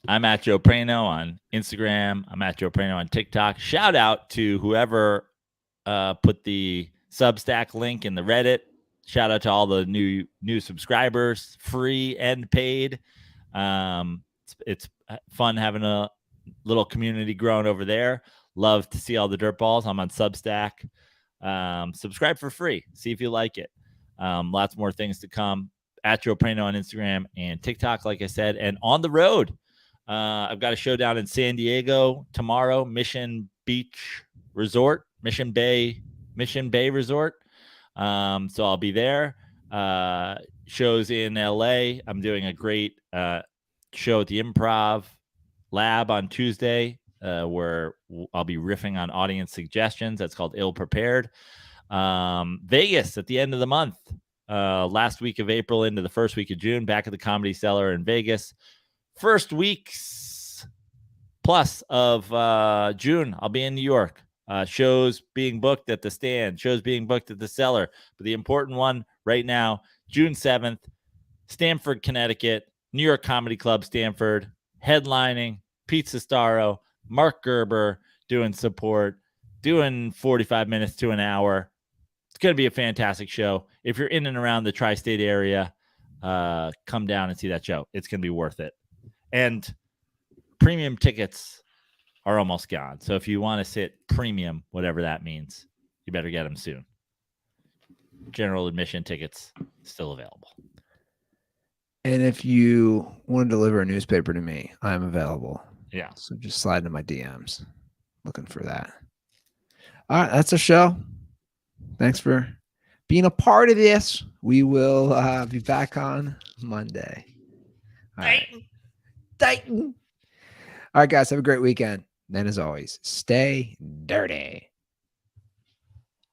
I'm at Joe Praino on Instagram. I'm at Joe Praino on TikTok. Shout out to whoever put the Substack link in the Reddit shout out to all the new subscribers, free and paid. It's fun having a little community growing over there. Love to see all the dirt balls. I'm on Substack. Subscribe for free. See if you like it. Lots more things to come. At Joe Praino on Instagram and TikTok, like I said, and on the road. I've got a show down in San Diego tomorrow, Mission Bay Resort. So I'll be there. Shows in LA. I'm doing a great show at the Improv Lab on Tuesday, where I'll be riffing on audience suggestions. That's called Ill Prepared. Vegas at the end of the month. Last week of April into the first week of June, back at the Comedy Cellar in Vegas. First weeks plus of June, I'll be in New York. Shows being booked at the Stand, shows being booked at the Cellar. But the important one right now, June 7th, Stamford, Connecticut, New York Comedy Club, Stamford, headlining, Pete Sestaro, Mark Gerber doing support, doing 45 minutes to an hour. It's going to be a fantastic show. If you're in and around the tri-state area, come down and see that show. It's going to be worth it. And premium tickets are almost gone. So if you want to sit premium, whatever that means, you better get them soon. General admission tickets still available. And if you want to deliver a newspaper to me, I'm available. Yeah. So just slide into my DMs. Looking for that. All right, that's our show. Thanks for being a part of this. We will be back on Monday. All right. Titan. All right, guys, have a great weekend. Then, as always, stay dirty.